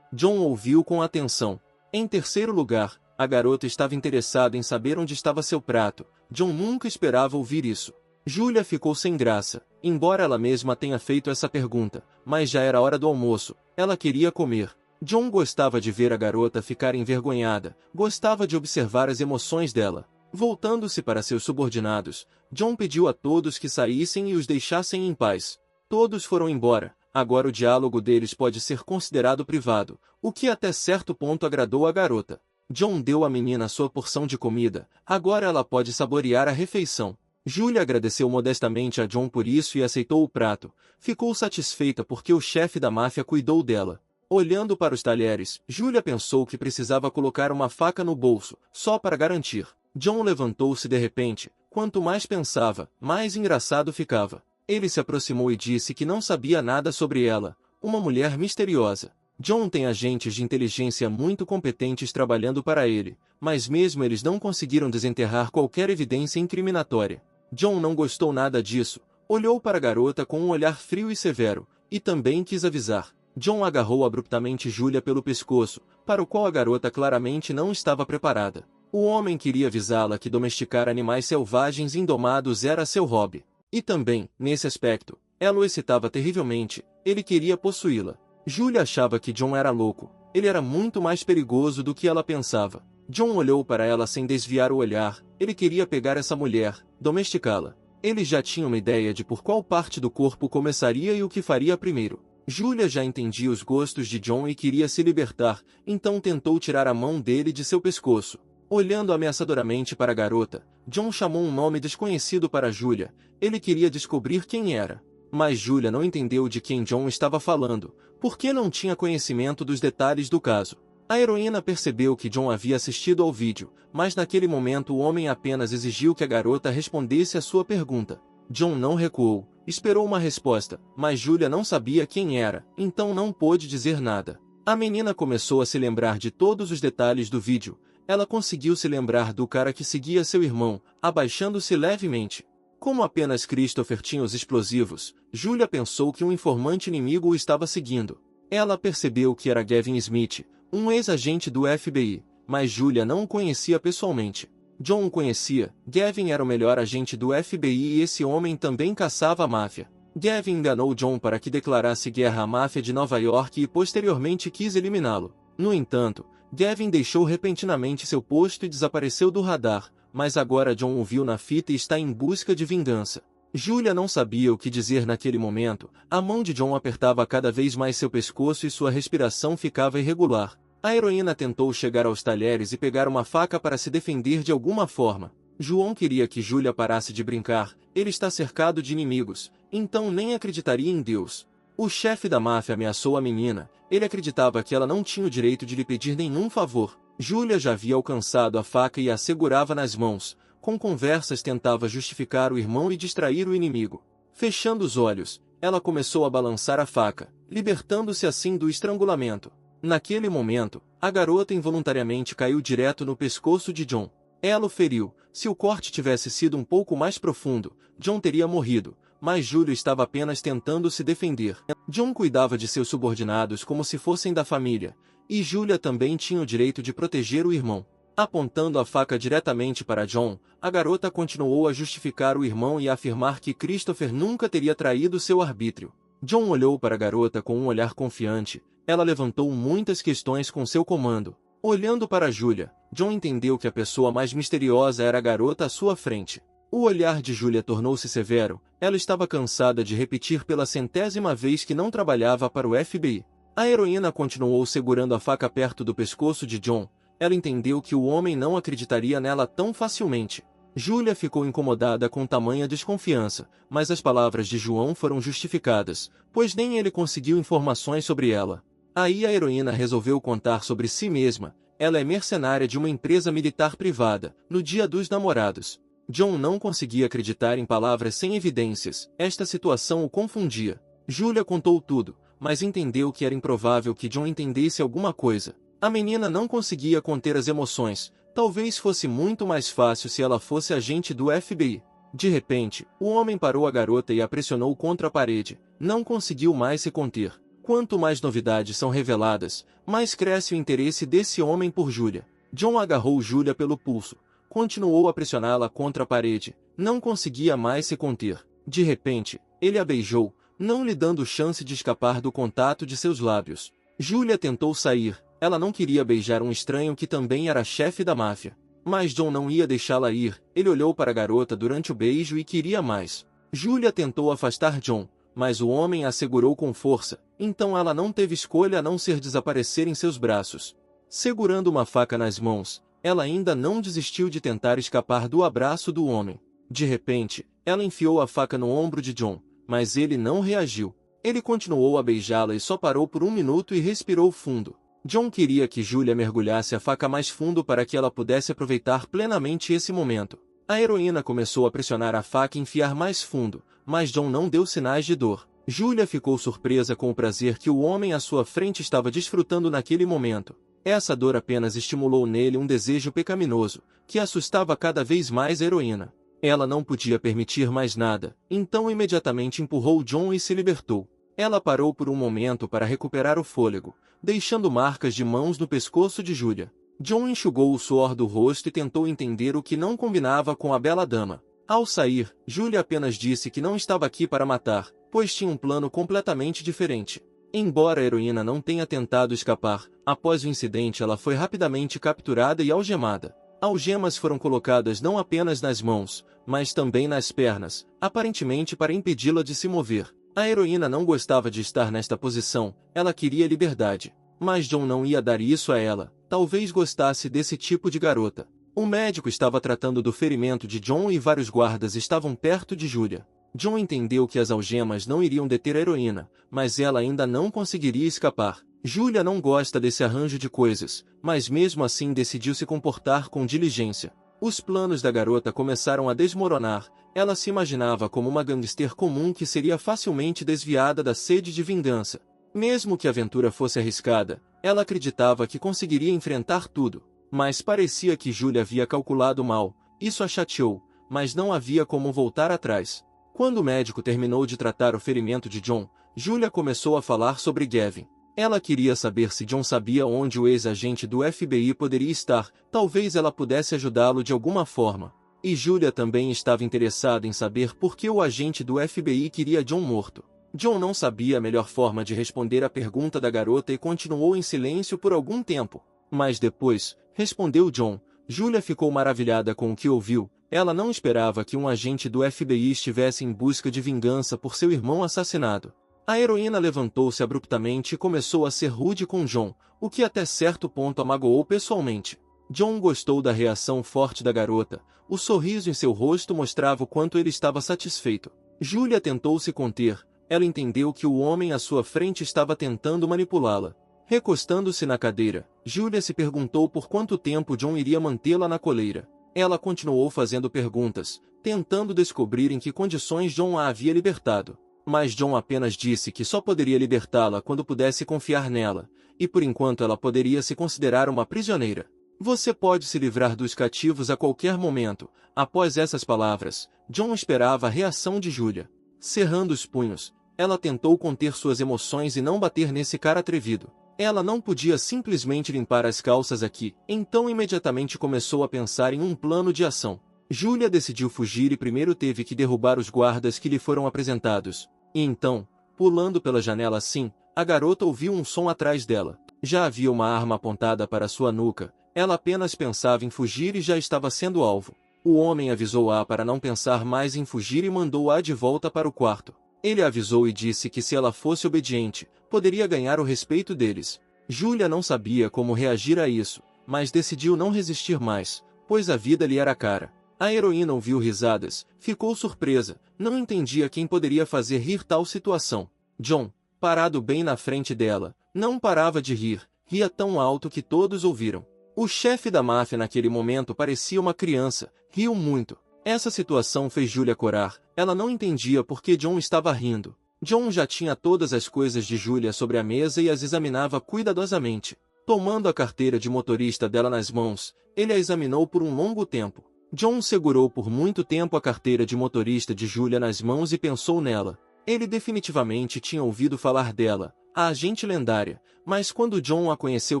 John ouviu com atenção. Em terceiro lugar, a garota estava interessada em saber onde estava seu prato. John nunca esperava ouvir isso. Julia ficou sem graça, embora ela mesma tenha feito essa pergunta, mas já era hora do almoço, ela queria comer. John gostava de ver a garota ficar envergonhada, gostava de observar as emoções dela. Voltando-se para seus subordinados, John pediu a todos que saíssem e os deixassem em paz. Todos foram embora. Agora o diálogo deles pode ser considerado privado, o que até certo ponto agradou a garota. John deu à menina sua porção de comida, agora ela pode saborear a refeição. Julia agradeceu modestamente a John por isso e aceitou o prato. Ficou satisfeita porque o chefe da máfia cuidou dela. Olhando para os talheres, Julia pensou que precisava colocar uma faca no bolso, só para garantir. John levantou-se de repente. Quanto mais pensava, mais engraçado ficava. Ele se aproximou e disse que não sabia nada sobre ela, uma mulher misteriosa. John tem agentes de inteligência muito competentes trabalhando para ele, mas mesmo eles não conseguiram desenterrar qualquer evidência incriminatória. John não gostou nada disso, olhou para a garota com um olhar frio e severo, e também quis avisar. John agarrou abruptamente Julia pelo pescoço, para o qual a garota claramente não estava preparada. O homem queria avisá-la que domesticar animais selvagens indomados era seu hobby. E também, nesse aspecto, ela o excitava terrivelmente, ele queria possuí-la. Julia achava que John era louco. Ele era muito mais perigoso do que ela pensava. John olhou para ela sem desviar o olhar. Ele queria pegar essa mulher, domesticá-la. Ele já tinha uma ideia de por qual parte do corpo começaria e o que faria primeiro. Julia já entendia os gostos de John e queria se libertar, então tentou tirar a mão dele de seu pescoço. Olhando ameaçadoramente para a garota, John chamou um nome desconhecido para Julia. Ele queria descobrir quem era. Mas Julia não entendeu de quem John estava falando, porque não tinha conhecimento dos detalhes do caso. A heroína percebeu que John havia assistido ao vídeo, mas naquele momento o homem apenas exigiu que a garota respondesse a sua pergunta. John não recuou, esperou uma resposta, mas Julia não sabia quem era, então não pôde dizer nada. A menina começou a se lembrar de todos os detalhes do vídeo. Ela conseguiu se lembrar do cara que seguia seu irmão, abaixando-se levemente. Como apenas Christopher tinha os explosivos, Julia pensou que um informante inimigo o estava seguindo. Ela percebeu que era Gavin Smith, um ex-agente do FBI, mas Julia não o conhecia pessoalmente. John o conhecia. Gavin era o melhor agente do FBI e esse homem também caçava a máfia. Gavin enganou John para que declarasse guerra à máfia de Nova York e posteriormente quis eliminá-lo. No entanto, Gavin deixou repentinamente seu posto e desapareceu do radar, mas agora John o viu na fita e está em busca de vingança. Julia não sabia o que dizer naquele momento. A mão de John apertava cada vez mais seu pescoço e sua respiração ficava irregular. A heroína tentou chegar aos talheres e pegar uma faca para se defender de alguma forma. João queria que Julia parasse de brincar. Ele está cercado de inimigos, então nem acreditaria em Deus. O chefe da máfia ameaçou a menina. Ele acreditava que ela não tinha o direito de lhe pedir nenhum favor. Julia já havia alcançado a faca e a segurava nas mãos. Com conversas tentava justificar o irmão e distrair o inimigo. Fechando os olhos, ela começou a balançar a faca, libertando-se assim do estrangulamento. Naquele momento, a garota involuntariamente caiu direto no pescoço de John. Ela o feriu. Se o corte tivesse sido um pouco mais profundo, John teria morrido, mas Julia estava apenas tentando se defender. John cuidava de seus subordinados como se fossem da família, e Julia também tinha o direito de proteger o irmão. Apontando a faca diretamente para John, a garota continuou a justificar o irmão e a afirmar que Christopher nunca teria traído seu arbítrio. John olhou para a garota com um olhar confiante. Ela levantou muitas questões com seu comando. Olhando para Julia, John entendeu que a pessoa mais misteriosa era a garota à sua frente. O olhar de Julia tornou-se severo. Ela estava cansada de repetir pela 100ª vez que não trabalhava para o FBI. A heroína continuou segurando a faca perto do pescoço de John. Ela entendeu que o homem não acreditaria nela tão facilmente. Julia ficou incomodada com tamanha desconfiança, mas as palavras de João foram justificadas, pois nem ele conseguiu informações sobre ela. Aí a heroína resolveu contar sobre si mesma. Ela é mercenária de uma empresa militar privada, no Dia dos Namorados. John não conseguia acreditar em palavras sem evidências. Esta situação o confundia. Julia contou tudo, mas entendeu que era improvável que John entendesse alguma coisa. A menina não conseguia conter as emoções. Talvez fosse muito mais fácil se ela fosse agente do FBI. De repente, o homem parou a garota e a pressionou contra a parede. Não conseguiu mais se conter. Quanto mais novidades são reveladas, mais cresce o interesse desse homem por Julia. John agarrou Julia pelo pulso. Continuou a pressioná-la contra a parede. Não conseguia mais se conter. De repente, ele a beijou, não lhe dando chance de escapar do contato de seus lábios. Julia tentou sair. Ela não queria beijar um estranho que também era chefe da máfia. Mas John não ia deixá-la ir. Ele olhou para a garota durante o beijo e queria mais. Julia tentou afastar John, mas o homem a segurou com força. Então ela não teve escolha a não ser desaparecer em seus braços. Segurando uma faca nas mãos, ela ainda não desistiu de tentar escapar do abraço do homem. De repente, ela enfiou a faca no ombro de John, mas ele não reagiu. Ele continuou a beijá-la e só parou por 1 minuto e respirou fundo. John queria que Julia mergulhasse a faca mais fundo para que ela pudesse aproveitar plenamente esse momento. A heroína começou a pressionar a faca e enfiar mais fundo, mas John não deu sinais de dor. Julia ficou surpresa com o prazer que o homem à sua frente estava desfrutando naquele momento. Essa dor apenas estimulou nele um desejo pecaminoso, que assustava cada vez mais a heroína. Ela não podia permitir mais nada, então imediatamente empurrou John e se libertou. Ela parou por um momento para recuperar o fôlego, deixando marcas de mãos no pescoço de Julia. John enxugou o suor do rosto e tentou entender o que não combinava com a bela dama. Ao sair, Julia apenas disse que não estava aqui para matar, pois tinha um plano completamente diferente. Embora a heroína não tenha tentado escapar, após o incidente ela foi rapidamente capturada e algemada. Algemas foram colocadas não apenas nas mãos, mas também nas pernas, aparentemente para impedi-la de se mover. A heroína não gostava de estar nesta posição, ela queria liberdade. Mas John não ia dar isso a ela, talvez gostasse desse tipo de garota. O médico estava tratando do ferimento de John e vários guardas estavam perto de Julia. John entendeu que as algemas não iriam deter a heroína, mas ela ainda não conseguiria escapar. Julia não gosta desse arranjo de coisas, mas mesmo assim decidiu se comportar com diligência. Os planos da garota começaram a desmoronar, ela se imaginava como uma gangster comum que seria facilmente desviada da sede de vingança. Mesmo que a aventura fosse arriscada, ela acreditava que conseguiria enfrentar tudo. Mas parecia que Julia havia calculado mal, isso a chateou, mas não havia como voltar atrás. Quando o médico terminou de tratar o ferimento de John, Julia começou a falar sobre Gavin. Ela queria saber se John sabia onde o ex-agente do FBI poderia estar, talvez ela pudesse ajudá-lo de alguma forma. E Julia também estava interessada em saber por que o agente do FBI queria John morto. John não sabia a melhor forma de responder à pergunta da garota e continuou em silêncio por algum tempo. Mas depois, respondeu John. Julia ficou maravilhada com o que ouviu. Ela não esperava que um agente do FBI estivesse em busca de vingança por seu irmão assassinado. A heroína levantou-se abruptamente e começou a ser rude com John, o que até certo ponto a magoou pessoalmente. John gostou da reação forte da garota, o sorriso em seu rosto mostrava o quanto ele estava satisfeito. Julia tentou se conter, ela entendeu que o homem à sua frente estava tentando manipulá-la. Recostando-se na cadeira, Julia se perguntou por quanto tempo John iria mantê-la na coleira. Ela continuou fazendo perguntas, tentando descobrir em que condições John a havia libertado. Mas John apenas disse que só poderia libertá-la quando pudesse confiar nela, e por enquanto ela poderia se considerar uma prisioneira. Você pode se livrar dos cativos a qualquer momento. Após essas palavras, John esperava a reação de Julia. Cerrando os punhos, ela tentou conter suas emoções e não bater nesse cara atrevido. Ela não podia simplesmente limpar as calças aqui, então imediatamente começou a pensar em um plano de ação. Julia decidiu fugir e primeiro teve que derrubar os guardas que lhe foram apresentados. E então, pulando pela janela assim, a garota ouviu um som atrás dela. Já havia uma arma apontada para sua nuca, ela apenas pensava em fugir e já estava sendo alvo. O homem avisou-a para não pensar mais em fugir e mandou-a de volta para o quarto. Ele a avisou e disse que se ela fosse obediente, poderia ganhar o respeito deles. Julia não sabia como reagir a isso, mas decidiu não resistir mais, pois a vida lhe era cara. A heroína ouviu risadas, ficou surpresa, não entendia quem poderia fazer rir tal situação. John, parado bem na frente dela, não parava de rir, ria tão alto que todos ouviram. O chefe da máfia naquele momento parecia uma criança, riu muito. Essa situação fez Julia corar, ela não entendia por que John estava rindo. John já tinha todas as coisas de Julia sobre a mesa e as examinava cuidadosamente. Tomando a carteira de motorista dela nas mãos, ele a examinou por um longo tempo. John segurou por muito tempo a carteira de motorista de Julia nas mãos e pensou nela. Ele definitivamente tinha ouvido falar dela, a agente lendária, mas quando John a conheceu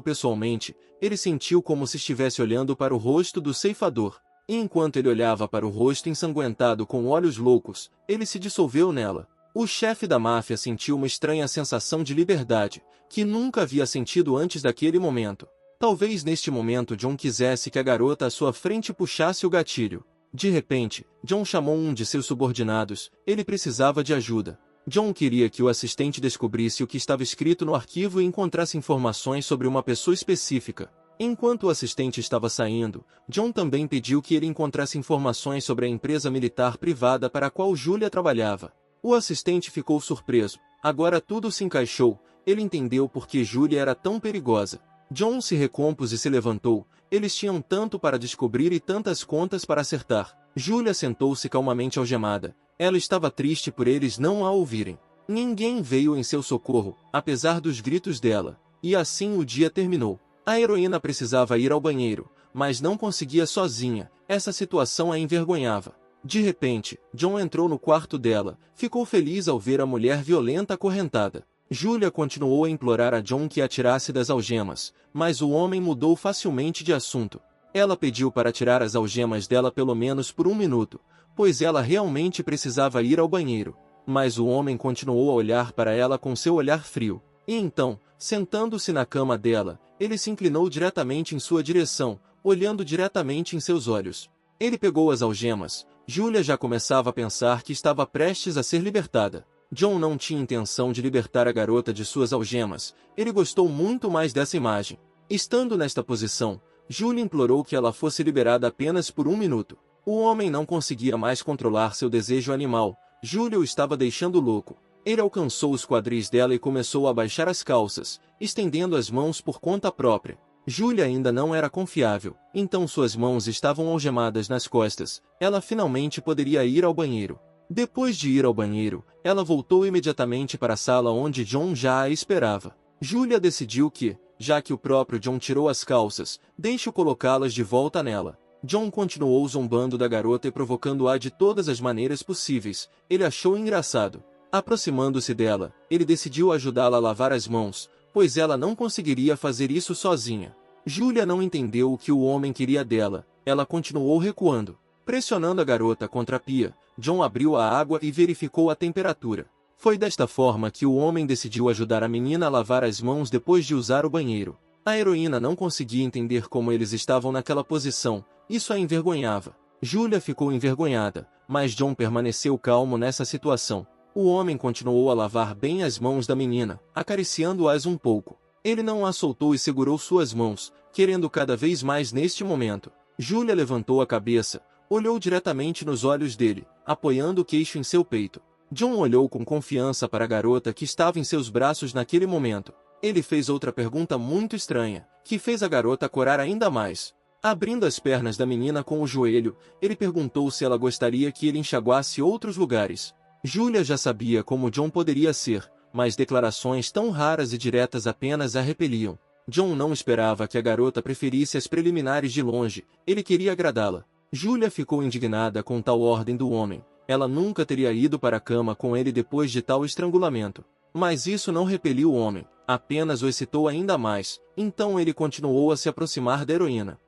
pessoalmente, ele sentiu como se estivesse olhando para o rosto do ceifador. E enquanto ele olhava para o rosto ensanguentado com olhos loucos, ele se dissolveu nela. O chefe da máfia sentiu uma estranha sensação de liberdade, que nunca havia sentido antes daquele momento. Talvez neste momento John quisesse que a garota à sua frente puxasse o gatilho. De repente, John chamou um de seus subordinados, ele precisava de ajuda. John queria que o assistente descobrisse o que estava escrito no arquivo e encontrasse informações sobre uma pessoa específica. Enquanto o assistente estava saindo, John também pediu que ele encontrasse informações sobre a empresa militar privada para a qual Julia trabalhava. O assistente ficou surpreso. Agora tudo se encaixou, ele entendeu por que Julia era tão perigosa. John se recompôs e se levantou, eles tinham tanto para descobrir e tantas contas para acertar. Julia sentou-se calmamente algemada, ela estava triste por eles não a ouvirem. Ninguém veio em seu socorro, apesar dos gritos dela, e assim o dia terminou. A heroína precisava ir ao banheiro, mas não conseguia sozinha, essa situação a envergonhava. De repente, John entrou no quarto dela, ficou feliz ao ver a mulher violenta acorrentada. Julia continuou a implorar a John que a tirasse das algemas, mas o homem mudou facilmente de assunto. Ela pediu para tirar as algemas dela pelo menos por um minuto, pois ela realmente precisava ir ao banheiro. Mas o homem continuou a olhar para ela com seu olhar frio. E então, sentando-se na cama dela, ele se inclinou diretamente em sua direção, olhando diretamente em seus olhos. Ele pegou as algemas. Julia já começava a pensar que estava prestes a ser libertada. John não tinha intenção de libertar a garota de suas algemas. Ele gostou muito mais dessa imagem. Estando nesta posição, Julia implorou que ela fosse liberada apenas por 1 minuto. O homem não conseguia mais controlar seu desejo animal. Julia o estava deixando louco. Ele alcançou os quadris dela e começou a abaixar as calças, estendendo as mãos por conta própria. Julia ainda não era confiável, então suas mãos estavam algemadas nas costas. Ela finalmente poderia ir ao banheiro. Depois de ir ao banheiro, ela voltou imediatamente para a sala onde John já a esperava. Julia decidiu que, já que o próprio John tirou as calças, deixe-o colocá-las de volta nela. John continuou zombando da garota e provocando-a de todas as maneiras possíveis. Ele achou engraçado. Aproximando-se dela, ele decidiu ajudá-la a lavar as mãos, pois ela não conseguiria fazer isso sozinha. Julia não entendeu o que o homem queria dela. Ela continuou recuando. Pressionando a garota contra a pia, John abriu a água e verificou a temperatura. Foi desta forma que o homem decidiu ajudar a menina a lavar as mãos depois de usar o banheiro. A heroína não conseguia entender como eles estavam naquela posição. Isso a envergonhava. Julia ficou envergonhada, mas John permaneceu calmo nessa situação. O homem continuou a lavar bem as mãos da menina, acariciando-as um pouco. Ele não a soltou e segurou suas mãos, querendo cada vez mais neste momento. Julia levantou a cabeça, olhou diretamente nos olhos dele, apoiando o queixo em seu peito. John olhou com confiança para a garota que estava em seus braços naquele momento. Ele fez outra pergunta muito estranha, que fez a garota corar ainda mais. Abrindo as pernas da menina com o joelho, ele perguntou se ela gostaria que ele enxaguasse outros lugares. Julia já sabia como John poderia ser, mas declarações tão raras e diretas apenas a repeliam. John não esperava que a garota preferisse as preliminares de longe, ele queria agradá-la. Julia ficou indignada com tal ordem do homem. Ela nunca teria ido para a cama com ele depois de tal estrangulamento. Mas isso não repeliu o homem, apenas o excitou ainda mais, então ele continuou a se aproximar da heroína.